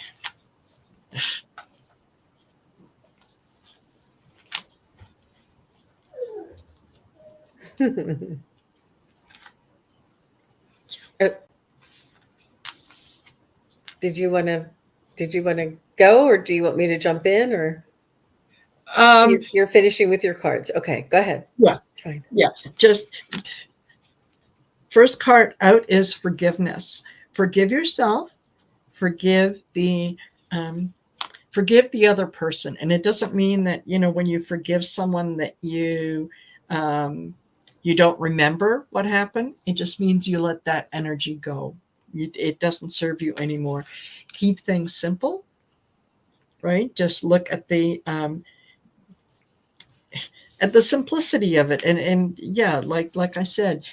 Uh, did you want to did you want to go, or do you want me to jump in, or
um
you're finishing with your cards? Okay, go ahead.
yeah,
It's fine.
yeah, just first card out is forgiveness. forgive yourself, forgive the um, forgive the other person. And it doesn't mean that, when you forgive someone that you don't remember what happened. It just means you let that energy go. It doesn't serve you anymore. Keep things simple, right? Just look at the simplicity of it. And yeah, like I said,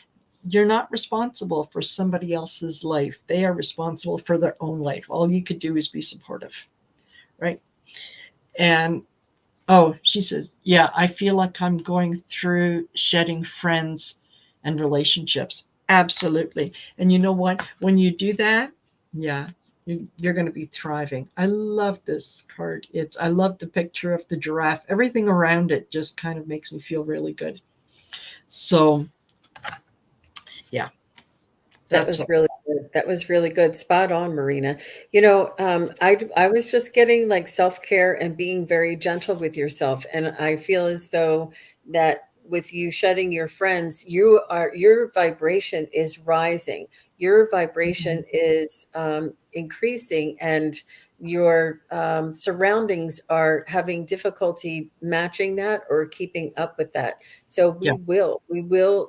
you're not responsible for somebody else's life. They are responsible for their own life. All you could do is be supportive, right? And oh, she says, yeah, I feel like I'm going through shedding friends and relationships. Absolutely. And you know what? When you do that, yeah, you're going to be thriving. I love this card. I love the picture of the giraffe. Everything around it just kind of makes me feel really good. So, yeah,
That
that's
was
what.
really good. That was really good. Spot on, Marina. I was just getting like self-care and being very gentle with yourself. And I feel as though that with you shedding your friends, your vibration is rising. Your
Mhm.
vibration is increasing, and your surroundings are having difficulty matching that or keeping up with that. So
Yeah,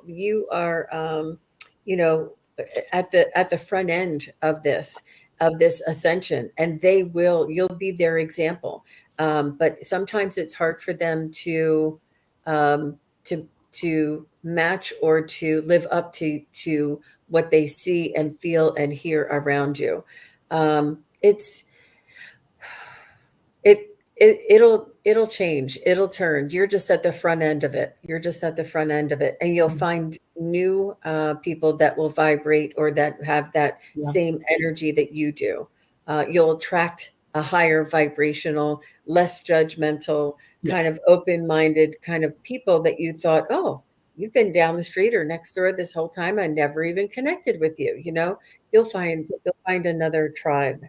you are, you know, at the front end of this ascension, and you'll be their example. But sometimes it's hard for them um, to match or to live up to what they see and feel and hear around you. It's it it'll change. It'll turn. You're just at the front end of it. You're just at the front end of it, and you'll
mhm,
find new people that will vibrate or that have that
yeah,
same energy that you do. You'll attract a higher vibrational, less judgmental,
yeah,
kind of open-minded kind of people that you thought, oh, you've been down the street or next door this whole time. I never even connected with you. You'll find another tribe.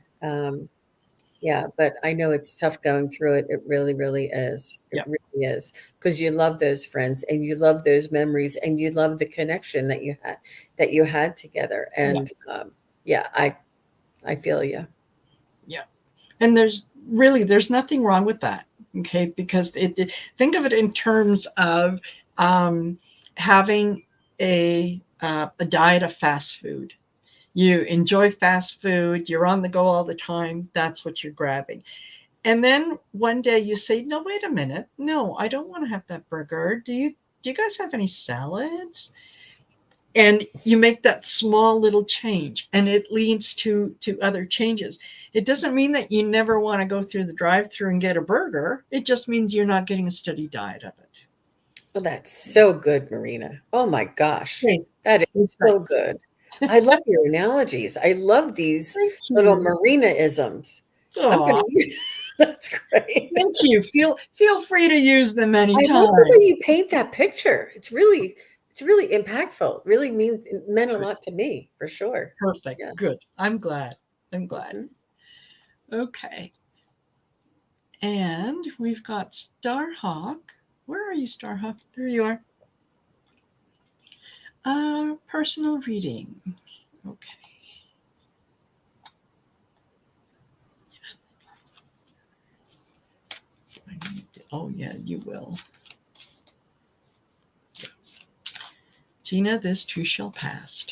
Yeah, but I know it's tough going through it. It really, really is. It
yeah,
really is, because you love those friends and you love those memories and you love the connection that you had together.
yeah,
And yeah, I feel you.
yeah. And there's nothing wrong with that, okay? Because think of it in terms of um, having a diet of fast food. You enjoy fast food, you're on the go all the time, that's what you're grabbing. And then one day you say, no, wait a minute, no, I don't want to have that burger. Do you guys have any salads? And you make that small little change, and it leads to other changes. It doesn't mean that you never want to go through the drive through and get a burger. It just means you're not getting a steady diet of it.
Well, that's so good, Marina. Oh my gosh,
Okay.
that is
Thank
so good. I love your analogies. I love these little
you.
Marina-isms. I'm
Aw,
gonna that's great.
thank you. Feel free to use them
I love the
anytime.
way you paint that picture. It's really impactful. Really means it meant a
Good.
lot to me, for sure.
Perfect.
Yeah.
Good. I'm glad. I'm glad.
Mhm.
Okay. And we've got Starhawk. Where are you, Starhawk? There you are. Personal reading. Okay. Oh, yeah, you will. Gina, this too shall pass.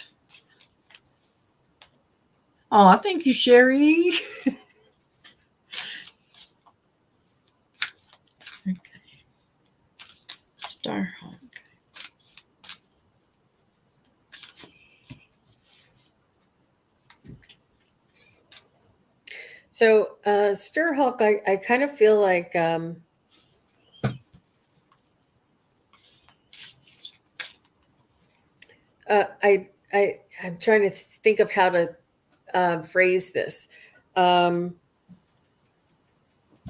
Oh, thank you, Sherry. Okay. Starhawk.
So, Stirhawk, I kind of feel like uh, I I'm trying to think of how to phrase this. Um,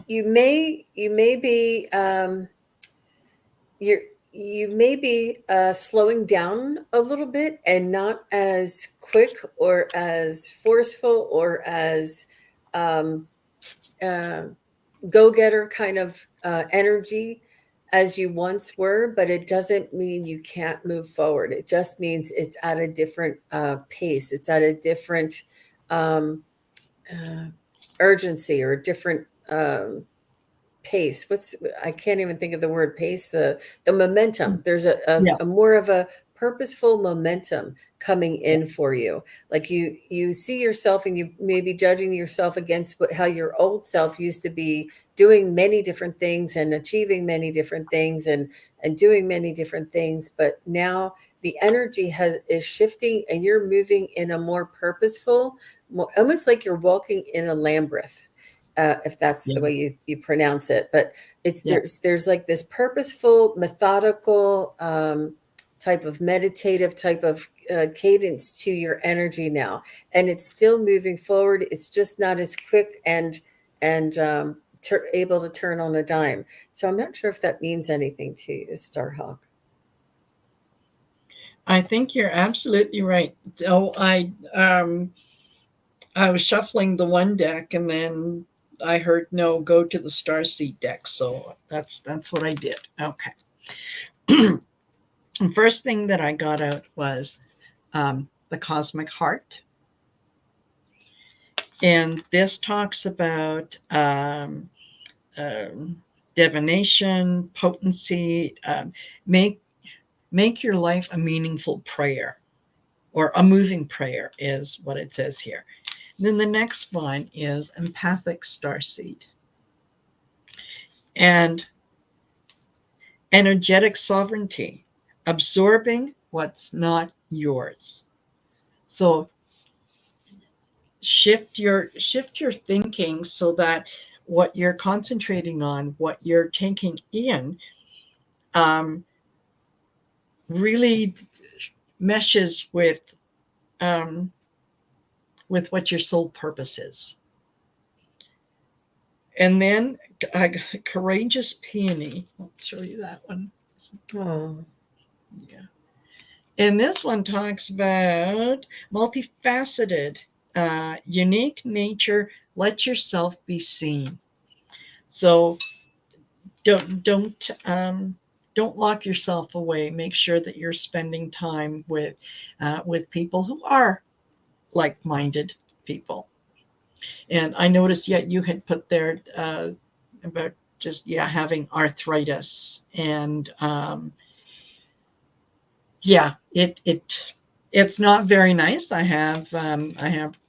you may be you're you may be slowing down a little bit and not as quick or as forceful or as um, uh, go-getter kind of energy as you once were, but it doesn't mean you can't move forward. It just means it's at a different pace. It's at a different uh, urgency or a different pace. What's I can't even think of the word pace. The momentum. There's
Yeah.
a more of a purposeful momentum coming in for you. Like you see yourself and you may be judging yourself against how your old self used to be doing many different things and achieving many different things and doing many different things. But now the energy is shifting and you're moving in a more purposeful, more, almost like you're walking in a labyrinth, if that's
Yeah.
the way you pronounce it. But it's
Yeah.
there's like this purposeful, methodical, type of meditative type of cadence to your energy now, and it's still moving forward. It's just not as quick and able to turn on a dime. So I'm not sure if that means anything to you, Starhawk.
I think you're absolutely right. Oh, I was shuffling the one deck and then I heard no, go to the Starseed deck. So that's what I did. Okay. The first thing that I got out was the Cosmic Heart. And this talks about um, divination, potency, make make your life a meaningful prayer or a moving prayer is what it says here. And then the next one is empathic starseed and energetic sovereignty, absorbing what's not yours. So shift your thinking so that what you're concentrating on, what you're taking in, um, really meshes um, with what your soul purpose is. And then courageous peony. I'll show you that one.
Oh.
Yeah. And this one talks about multifaceted, unique nature. Let yourself be seen. So don't lock yourself away. Make sure that you're spending time with people who are like-minded people. And I noticed yet you had put there about just having arthritis and yeah, it's not very nice. I have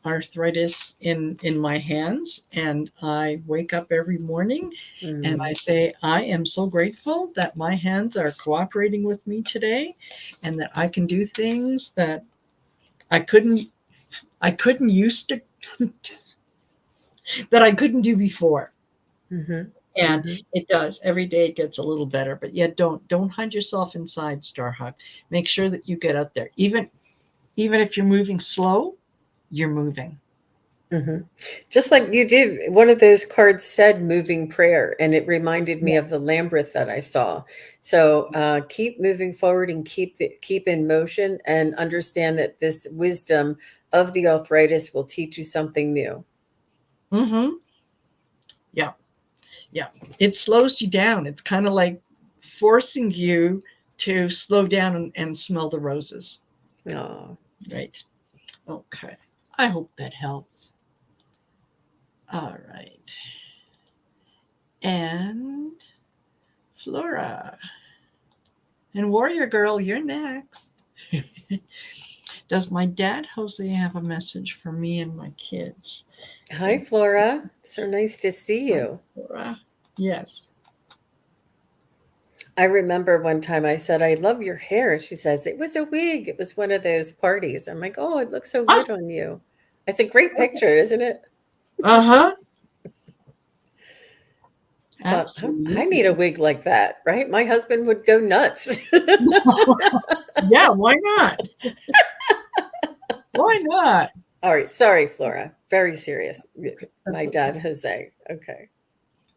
arthritis in my hands, and I wake up every morning and I
Mm.
say I am so grateful that my hands are cooperating with me today, and that I can do things that I couldn't I couldn't used to that I couldn't do before.
Mhm.
And
Mhm.
it does. Every day it gets a little better, but yet don't hide yourself inside, Starhawk. Make sure that you get out there. Even if you're moving slow, you're moving.
Mhm. Just like you did, one of those cards said moving prayer, and it reminded me
Yeah.
of the Lambeth that I saw. So keep moving forward and keep in motion, and understand that this wisdom of the arthritis will teach you something new.
Mm-hmm. Yeah. Yeah. It slows you down. It's kind of like forcing you to slow down and smell the roses.
Oh,
Right. Okay. I hope that helps. All right. And Flora and Warrior Girl, you're next. Does my dad Jose have a message for me and my kids?
hi,
Thanks,
Flora. So nice to see you.
Flora. Yes.
I remember one time I said, I love your hair. She says, it was a wig. It was one of those parties. I'm like, oh, it looks so
Ah,
good on you. It's a great picture, isn't it?
uh huh.
Thought, I need a
Absolutely.
wig like that, right? My husband would go nuts.
Yeah. Why not? Why not?
All right. Sorry, Flora. Very serious.
Okay,
My
that's
dad,
okay.
Jose. Okay.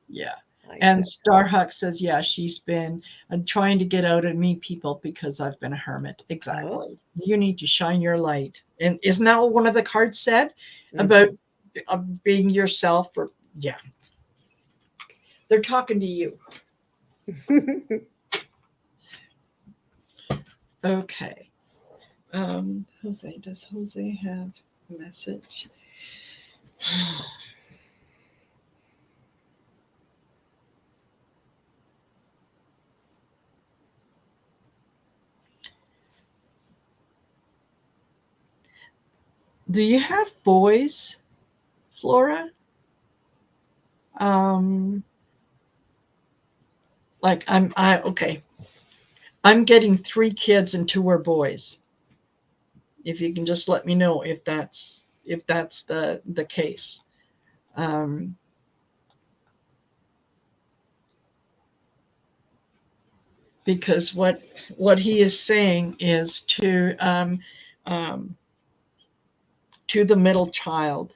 Yeah.
My
And
dad.
Starhawk says, yeah, she's been trying to get out and meet people because I've been a hermit.
Oh.
Exactly. You need to shine your light. And isn't that what one of the cards said about
Mhm.
being yourself? Or yeah, they're talking to you. Okay. Jose, does Jose have a message? Do you have boys, Flora? Um, okay. I'm getting 3 kids and 2 are boys. If you can just let me know if that's the case. Um, because what he is saying is um, to the middle child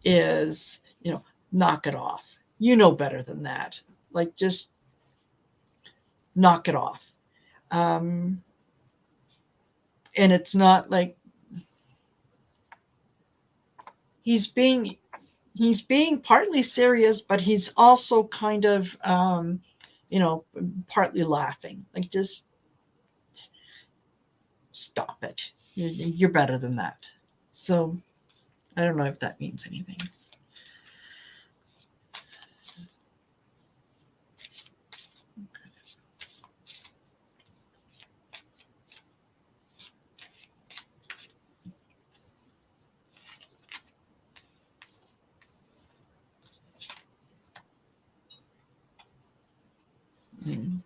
is, knock it off. You know better than that. Like, just knock it off. Um, and it's not like he's being he's being partly serious, but he's also kind of you know partly laughing. Like, just stop it. You're better than that. So I don't know if that means anything. Mm.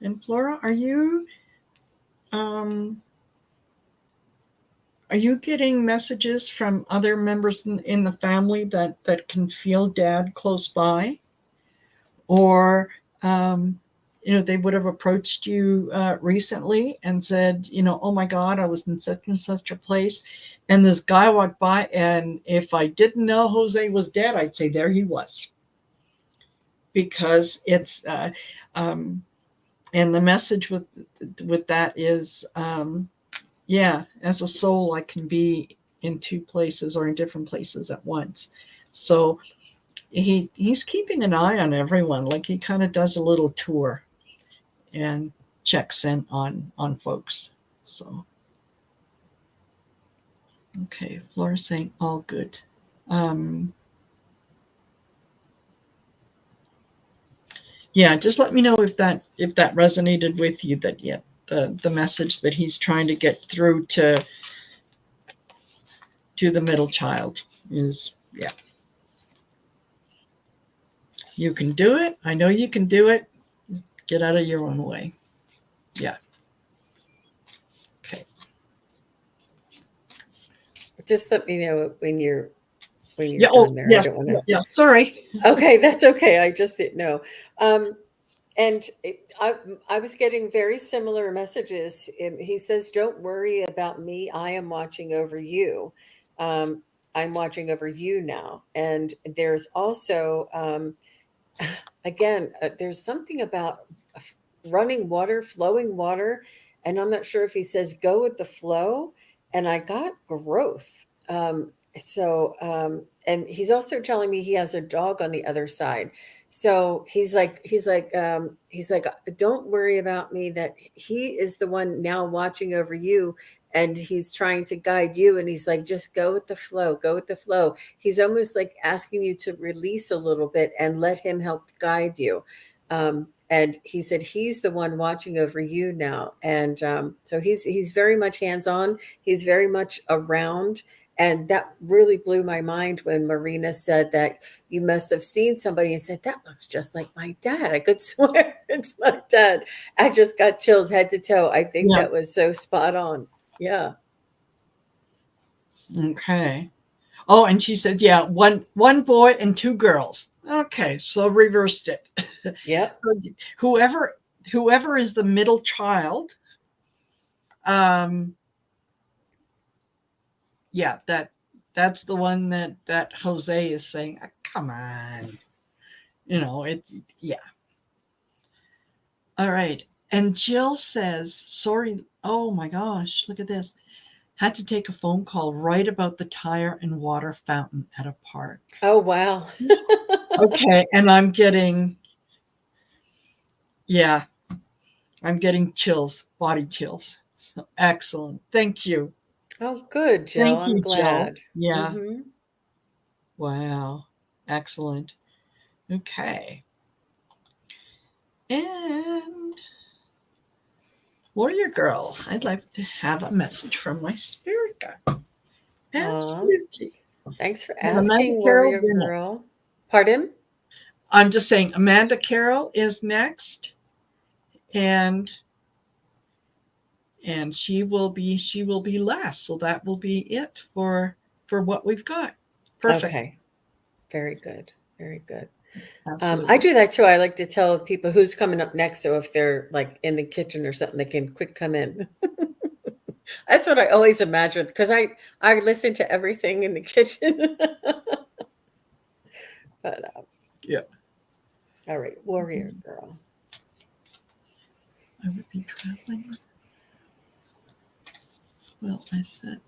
And Flora, um, are you getting messages from other members in the family that can feel Dad close by, or um, they would have approached you recently and said, oh my God, I was in such and such a place, and this guy walked by, and if I didn't know Jose was dead, I'd say there he was, because it's um, and the message with that is, yeah, as a soul, I can be in 2 places or in different places at once. So he's keeping an eye on everyone. Like, he kind of does a little tour and checks in on folks. So okay, Flora's saying all good. Um, yeah, just let me know if that resonated with you. That, yeah, the message that he's trying to get through to the middle child is, yeah, you can do it. I know you can do it. Get out of your own way. Yeah. Okay.
Just let me know when you're
Yeah. Oh,
done there. I
yes.
don't want
Yeah.
to.
Yeah. Sorry.
Okay, that's okay. I just didn't know. Um, and I was getting very similar messages. He says, "Don't worry about me. I am watching over you. Um, I'm watching over you now." And there's also again, there's something about running water, flowing water, and I'm not sure if he says go with the flow. And I got growth. And he's also telling me he has a dog on the other side. So he's like, don't worry about me. That he is the one now watching over you, and he's trying to guide you. And he's like, just go with the flow, go with the flow. He's almost like asking you to release a little bit and let him help guide you. And he said he's the one watching over you now, and so he's very much hands on. He's very much around, and that really blew my mind when Marina said that you must have seen somebody and said that looks just like my dad. I could swear it's my dad. I just got chills head to toe. I think
Yeah.
that was so spot on. Yeah.
Okay. Oh, and she said, yeah, one boy and 2 girls. Okay, so reversed it.
Yep.
So whoever whoever is the middle child, um, yeah, that's the one that Jose is saying, come on, it's, yeah. All right. And Jill says, sorry, oh my gosh, look at this. Had to take a phone call right about the tire and water fountain at a park.
Oh, wow.
Okay, and yeah, I'm getting chills, body chills. So excellent. Thank you.
Oh, good, Jill.
Thank
I'm
you, Jill.
glad.
Yeah.
Hmm.
Wow. Excellent. Okay. And Warrior Girl, I'd like to have a message from my spirit guide.
Aw,
Absolutely.
thanks for
And Amanda
asking,
Carroll,
Warrior
you're next.
Girl. Pardon?
I'm just saying Amanda Carroll is next, and she will be last. So that will be it for what we've got. Perfect.
Okay. Very good. Very good. I
Absolutely.
do that too. I like to tell people who's coming up next. So if they're like in the kitchen or something, they can quick come in. That's what I always imagine because I listen to everything in the kitchen. But
Yeah.
all right, Warrior Girl.
I would be traveling. Well, I said.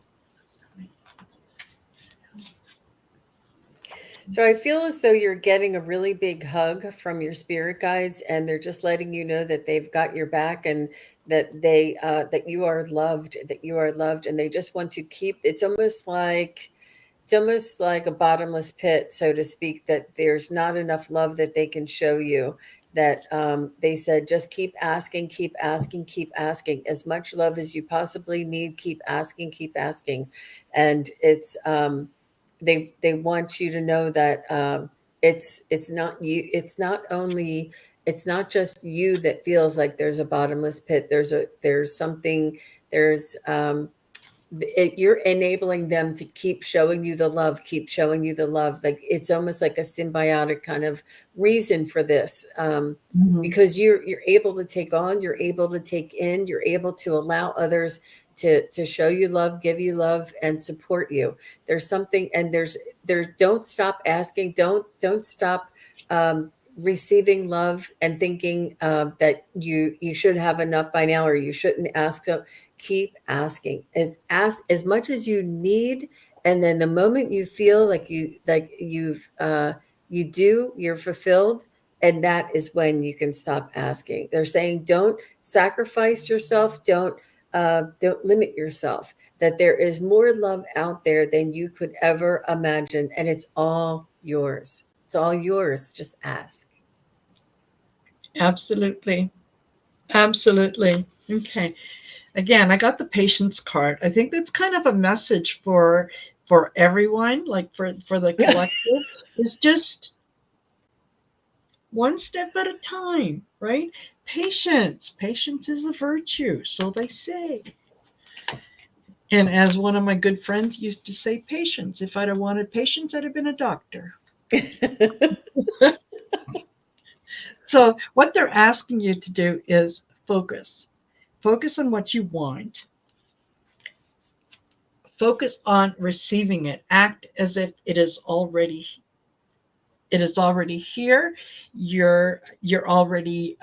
So I feel as though you're getting a really big hug from your spirit guides, and they're just letting you know that they've got your back and that you are loved, that you are loved, and they just want to keep. It's almost like a bottomless pit, so to speak, that there's not enough love that they can show you. That they said, just keep asking, keep asking, keep asking. As much love as you possibly need, keep asking. And they want you to know that it's not you. It's not just you that feels like there's a bottomless pit. There's something. There's you're enabling them to keep showing you the love, keep showing you the love. Like it's almost like a symbiotic kind of reason for this,
Mhm.
because you're able to take on, you're able to take in, you're able to allow others to show you love, give you love, and support you. There's something, and there's don't stop asking, don't stop. Receiving love and thinking that you should have enough by now or you shouldn't ask. So keep asking, ask as much as you need, and then the moment you feel like you're fulfilled, and that is when you can stop asking. They're saying don't sacrifice yourself, don't limit yourself, that there is more love out there than you could ever imagine, and it's all yours. It's all yours. Just ask.
Absolutely. Absolutely. Okay. Again, I got the patience card. I think that's kind of a message for everyone, like for the collective, is just one step at a time, right? Patience. Patience is a virtue, so they say. And as one of my good friends used to say, patience. If I'd have wanted patience, I'd have been a doctor. So what they're asking you to do is focus. Focus on what you want. Focus on receiving it. Act as if it is already here. You're already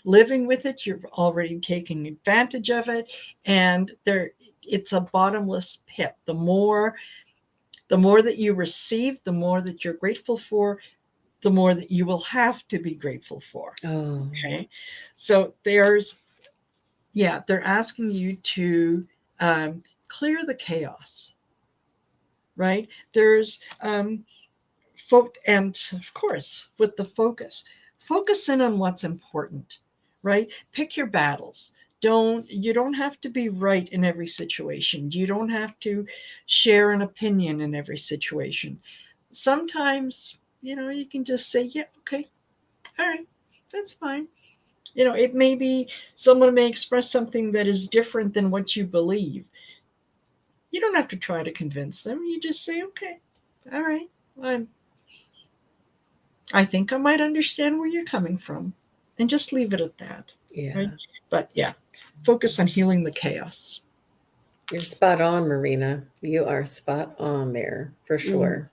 living with it. You're already taking advantage of it, and it's a bottomless pit. The more that you receive, the more that you're grateful for, the more that you will have to be grateful for.
Oh.
Okay, so they're asking you to clear the chaos, right? There's and of course, with the focus in on what's important, right? Pick your battles. You don't have to be right in every situation. You don't have to share an opinion in every situation. Sometimes, you can just say, yeah, okay, all right, that's fine. It may be someone may express something that is different than what you believe. You don't have to try to convince them. You just say, okay, all right, I'm I think I might understand where you're coming from, and just leave it at that. Right?
Yeah.
But yeah, focus on healing the chaos.
You're spot on, Marina. You are spot on there for
Mm,
sure.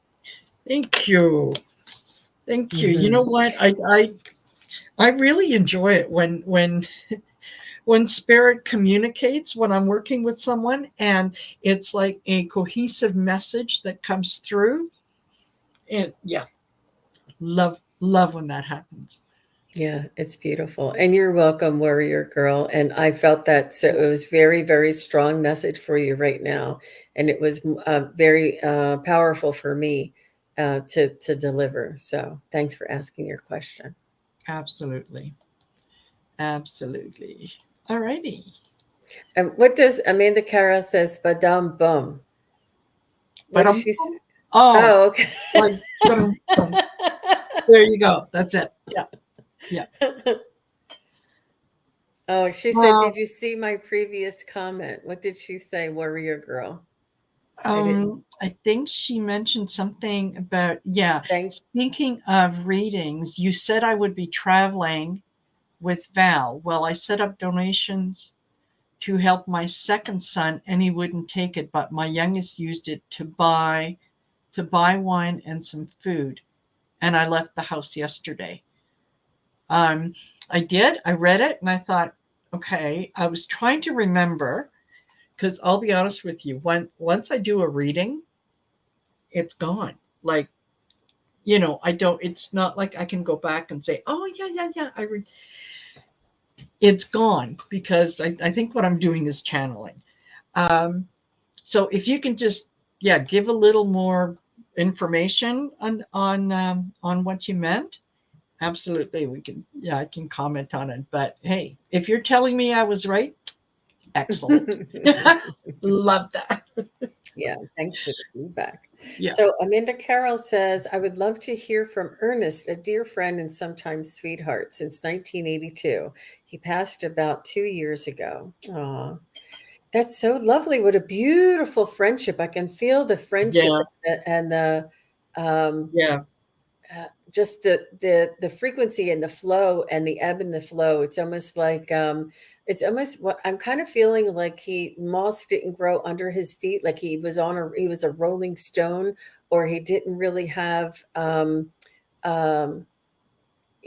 thank you. Thank you. You know
Hmm.
what? I really enjoy it when when spirit communicates, when I'm working with someone and it's like a cohesive message that comes through. And yeah, love when that happens.
Yeah, it's beautiful. And you're welcome, warrior girl. And I felt that, so it was very, very strong message for you right now. And it was very powerful for me to deliver. So thanks for asking your question.
Absolutely. Absolutely. All righty.
And what does Amanda Cara says, badam bum? What
But
does she say?
oh,
Oh, okay.
like boom. There you go. That's it. Yeah. Yeah.
Oh, she said, did
Well,
you see my previous comment? What did she say, warrior girl? I didn't.
I think she mentioned something about, yeah.
Thank.
Speaking of readings, you said I would be traveling with Val. Well, I set up donations to help my second son, and he wouldn't take it, but my youngest used it to buy wine and some food, and I left the house yesterday. Um, I did. I read it, and I thought, okay. I was trying to remember because I'll be honest with you. Once I do a reading, it's gone. Like, I don't. It's not like I can go back and say, oh yeah. It's gone because I think what I'm doing is channeling. Um, so if you can just, yeah, give a little more information on what you meant, absolutely, we can, yeah, I can comment on it. But hey, if you're telling me I was right, excellent. Love that.
Yeah, thanks for the feedback.
Yeah.
So Amanda Carroll says, I would love to hear from Ernest, a dear friend and sometimes sweetheart since 1982. He passed about 2 years ago. Aw, that's so lovely. What a beautiful friendship. I can feel the friendship
Yeah.
and the um,
Yeah.
just the frequency and the flow and the ebb and the flow. It's almost what I'm kind of feeling like he moss didn't grow under his feet, like he was a rolling stone, or he didn't really have um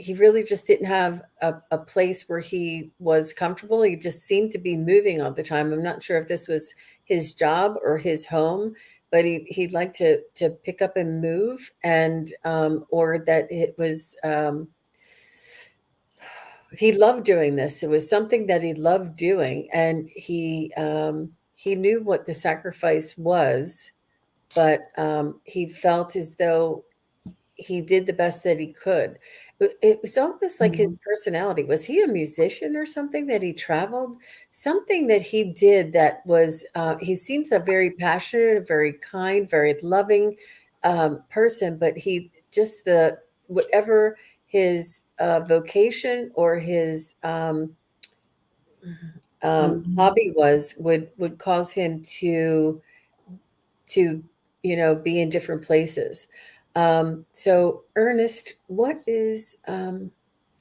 he really just didn't have a place where he was comfortable. He just seemed to be moving all the time. I'm not sure if this was his job or his home, but he'd like to pick up and move, and or that it was he loved doing this. It was something that he loved doing, and he knew what the sacrifice was, but he felt as though he did the best that he could. It was almost like his
Mhm.
personality. Was he a musician or something that he traveled? Something that he did that was, he seems a very passionate, very kind, very loving person, but he just whatever his vocation or his
Mhm.
hobby was would cause him to be in different places. So Ernest, what is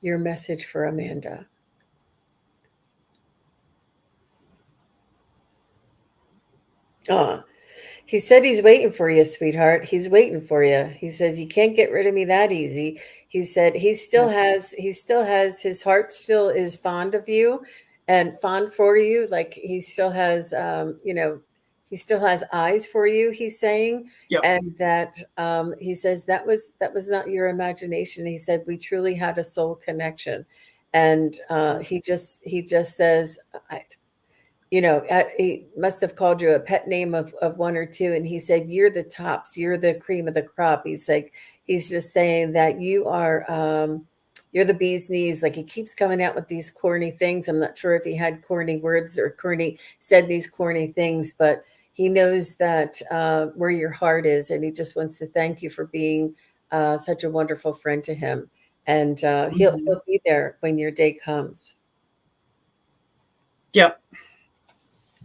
your message for Amanda? Ah, he said he's waiting for you, sweetheart. He's waiting for you. He says you can't get rid of me that easy. He said
Yeah.
he still has his heart still is fond of you and fond for you. Like he still has he still has eyes for you, he's saying.
Yep.
And that he says that was not your imagination. He said we truly had a soul connection. And he just says he must have called you a pet name of one or two. And he said, you're the tops, you're the cream of the crop. He's just saying that you're the bee's knees. Like he keeps coming out with these corny things. I'm not sure if he had corny words or said these corny things, but he knows that where your heart is. And he just wants to thank you for being such a wonderful friend to him. And
Mhm.
he'll be there when your day comes.
Yep.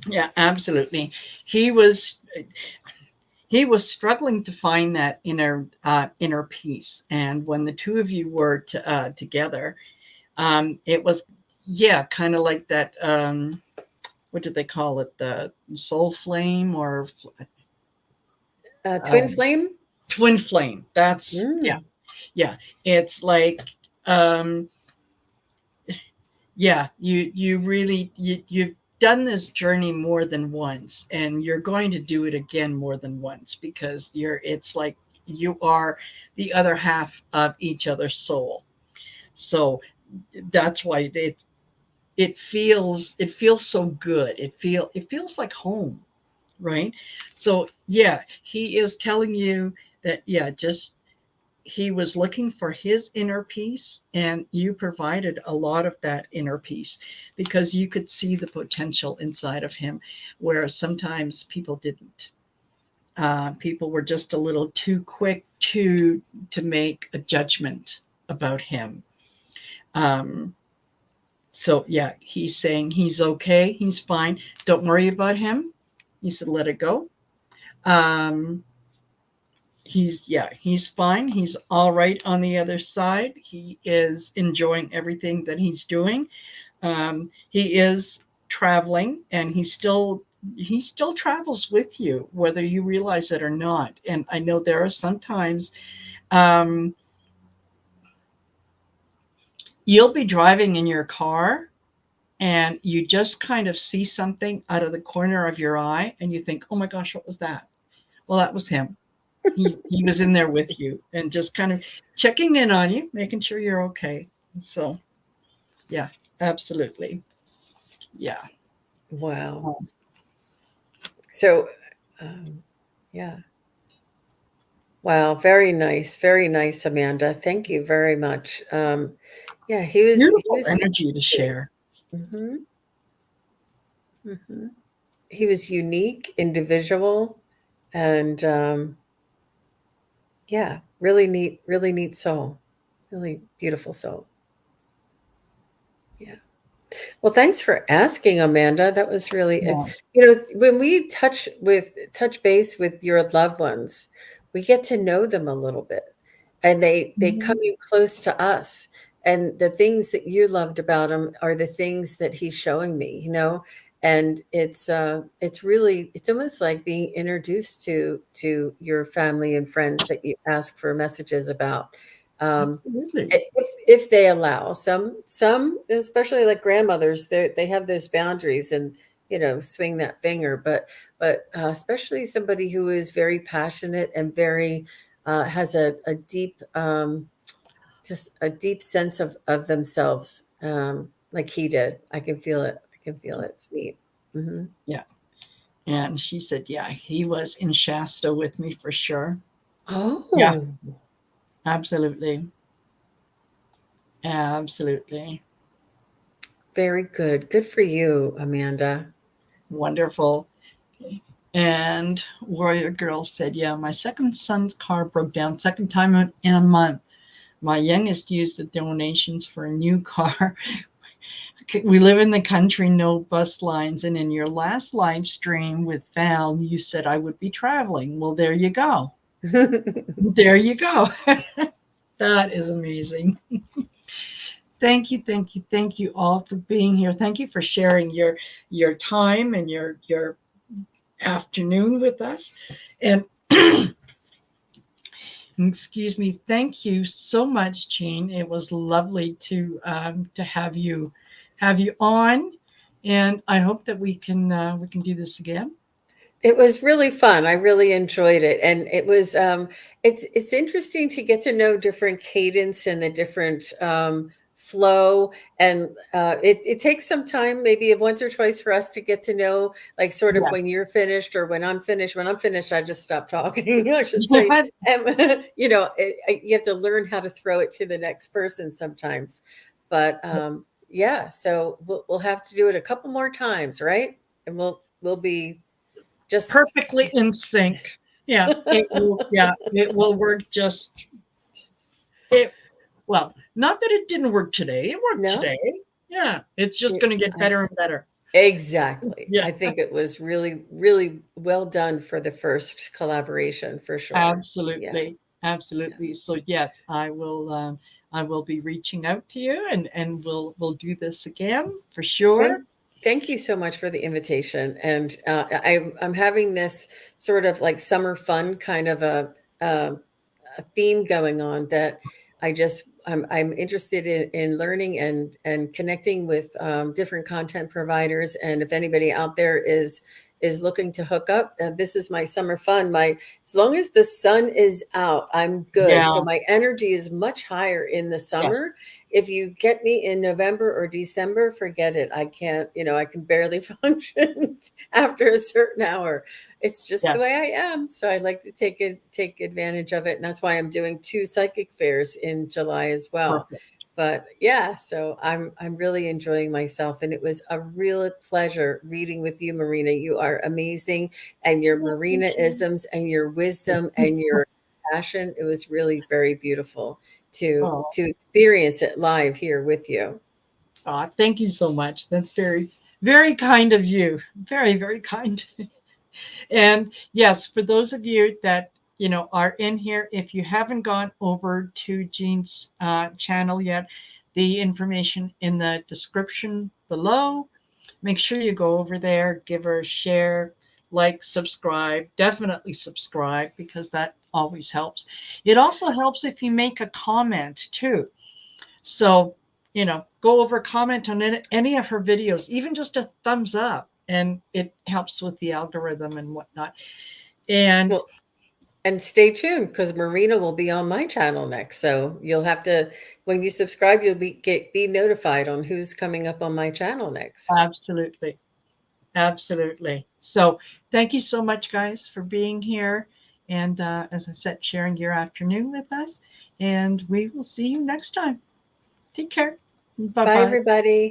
Yeah, absolutely. He was he was struggling to find that inner peace, and when the two of you were together, it was, yeah, kind of like that. What did they call it? The soul flame, or
Twin
um,
flame.
twin flame. That's, yeah,
Mm.
yeah. It's like, um, Yeah, you really you've done this journey more than once, and you're going to do it again more than once, because it's like you are the other half of each other's soul. So that's why it feels so good. It feels like home, right? So yeah, he is telling you that, yeah, just he was looking for his inner peace, and you provided a lot of that inner peace, because you could see the potential inside of him, whereas sometimes people didn't. People were just a little too quick to make a judgment about him. um, so yeah, he's saying he's okay, he's fine, don't worry about him. He said let it go. um, he's fine, he's all right on the other side, he is enjoying everything that he's doing. He is traveling, and he still travels with you, whether you realize it or not. And I know there are sometimes, um, you'll be driving in your car, and you just kind of see something out of the corner of your eye, and you think, oh my gosh, what was that? Well, that was him. He was in there with you, and just kind of checking in on you, making sure you're okay. So yeah, absolutely. Yeah.
Wow. So, um, yeah. Wow. Very nice, Amanda. Thank you very much. Yeah, he
Beautiful
was
energy to share.
hmm hmm he was unique, individual, and yeah, really neat soul, really beautiful soul. Yeah. Well, thanks for asking, Amanda. That was really it's
Yeah.
when we touch base with your loved ones, we get to know them a little bit. And they come
Mhm.
in close to us. And the things that you loved about him are the things that he's showing me. And it's really it's almost like being introduced to your family and friends that you ask for messages about. Um,
Absolutely.
if they allow some especially like grandmothers they have those boundaries and swing that finger but especially somebody who is very passionate and very has a deep just a deep sense of themselves like he did. I can feel it. It's neat. Hmm.
Yeah. And she said, yeah, he was in Shasta with me for sure. Yeah,
Oh,
absolutely. Absolutely.
very good for you, Amanda.
Wonderful. And Warrior Girl said, yeah, my second son's car broke down, second time in a month. My youngest used the donations for a new car. We live in the country, no bus lines. And in your last live stream with Val, you said I would be traveling. Well, there you go. There you go. That is amazing. Thank you all for being here. Thank you for sharing your time and your afternoon with us. And excuse me, thank you so much, Jean. It was lovely to have you on, and I hope that we can do this again.
It was really fun. I really enjoyed it, and it's interesting to get to know different cadence and the different flow, and it takes some time, maybe once or twice, for us to get to know, like sort of
Yes.
when you're finished or when I'm finished. When I'm finished, I just stop talking. I should say, and you have to learn how to throw it to the next person sometimes, but yeah. So we'll have to do it a couple more times, right? And we'll be just
Perfectly in sync. Yeah, it will work just it well, not that it didn't work today. It worked
no.
today. Yeah, it's just
it-
going to get
I,
better and better.
exactly.
Yeah,
I think it was really well done for the first collaboration for sure. Yeah.
absolutely.
Yeah.
Absolutely. So yes, I will be reaching out to you, and we'll do this again for sure.
Thank thank you so much for the invitation. And I'm having this sort of like summer fun kind of a theme going on that I'm interested in learning and connecting with different content providers. And if anybody out there is looking to hook up, this is my summer fun. My As long as the sun is out, I'm good.
Yeah.
So my energy is much higher in the
Yes.
summer. If you get me in November or December, forget it. I can't, I can barely function after a certain hour. It's just the way
Yes.
I am. So I like to take advantage of it. And that's why I'm doing 2 psychic fairs in July as well.
Perfect.
But yeah, so I'm really enjoying myself. And it was a real pleasure reading with you, Marina. You are amazing. And your
Well, thank you.
Marina-isms and your wisdom and your passion, it was really very beautiful
Oh,
to experience it live here with you.
thank you so much. That's very, very kind of you. Very, very kind. And yes, for those of you that are in here, if you haven't gone over to Jean's channel yet, the information in the description below. Make sure you go over there, give her a share, like, subscribe. Definitely subscribe because that always helps. It also helps if you make a comment too. So, go over, comment on any of her videos, even just a thumbs up, and it helps with the algorithm and whatnot. And
Well, and stay tuned because Marina will be on my channel next. So you'll have to, when you subscribe, you'll be notified on who's coming up on my channel next.
absolutely, absolutely. So, thank you so much, guys, for being here. And as I said, sharing your afternoon with us. And we will see you next time. Take care. Bye
Bye,
bye.
everybody.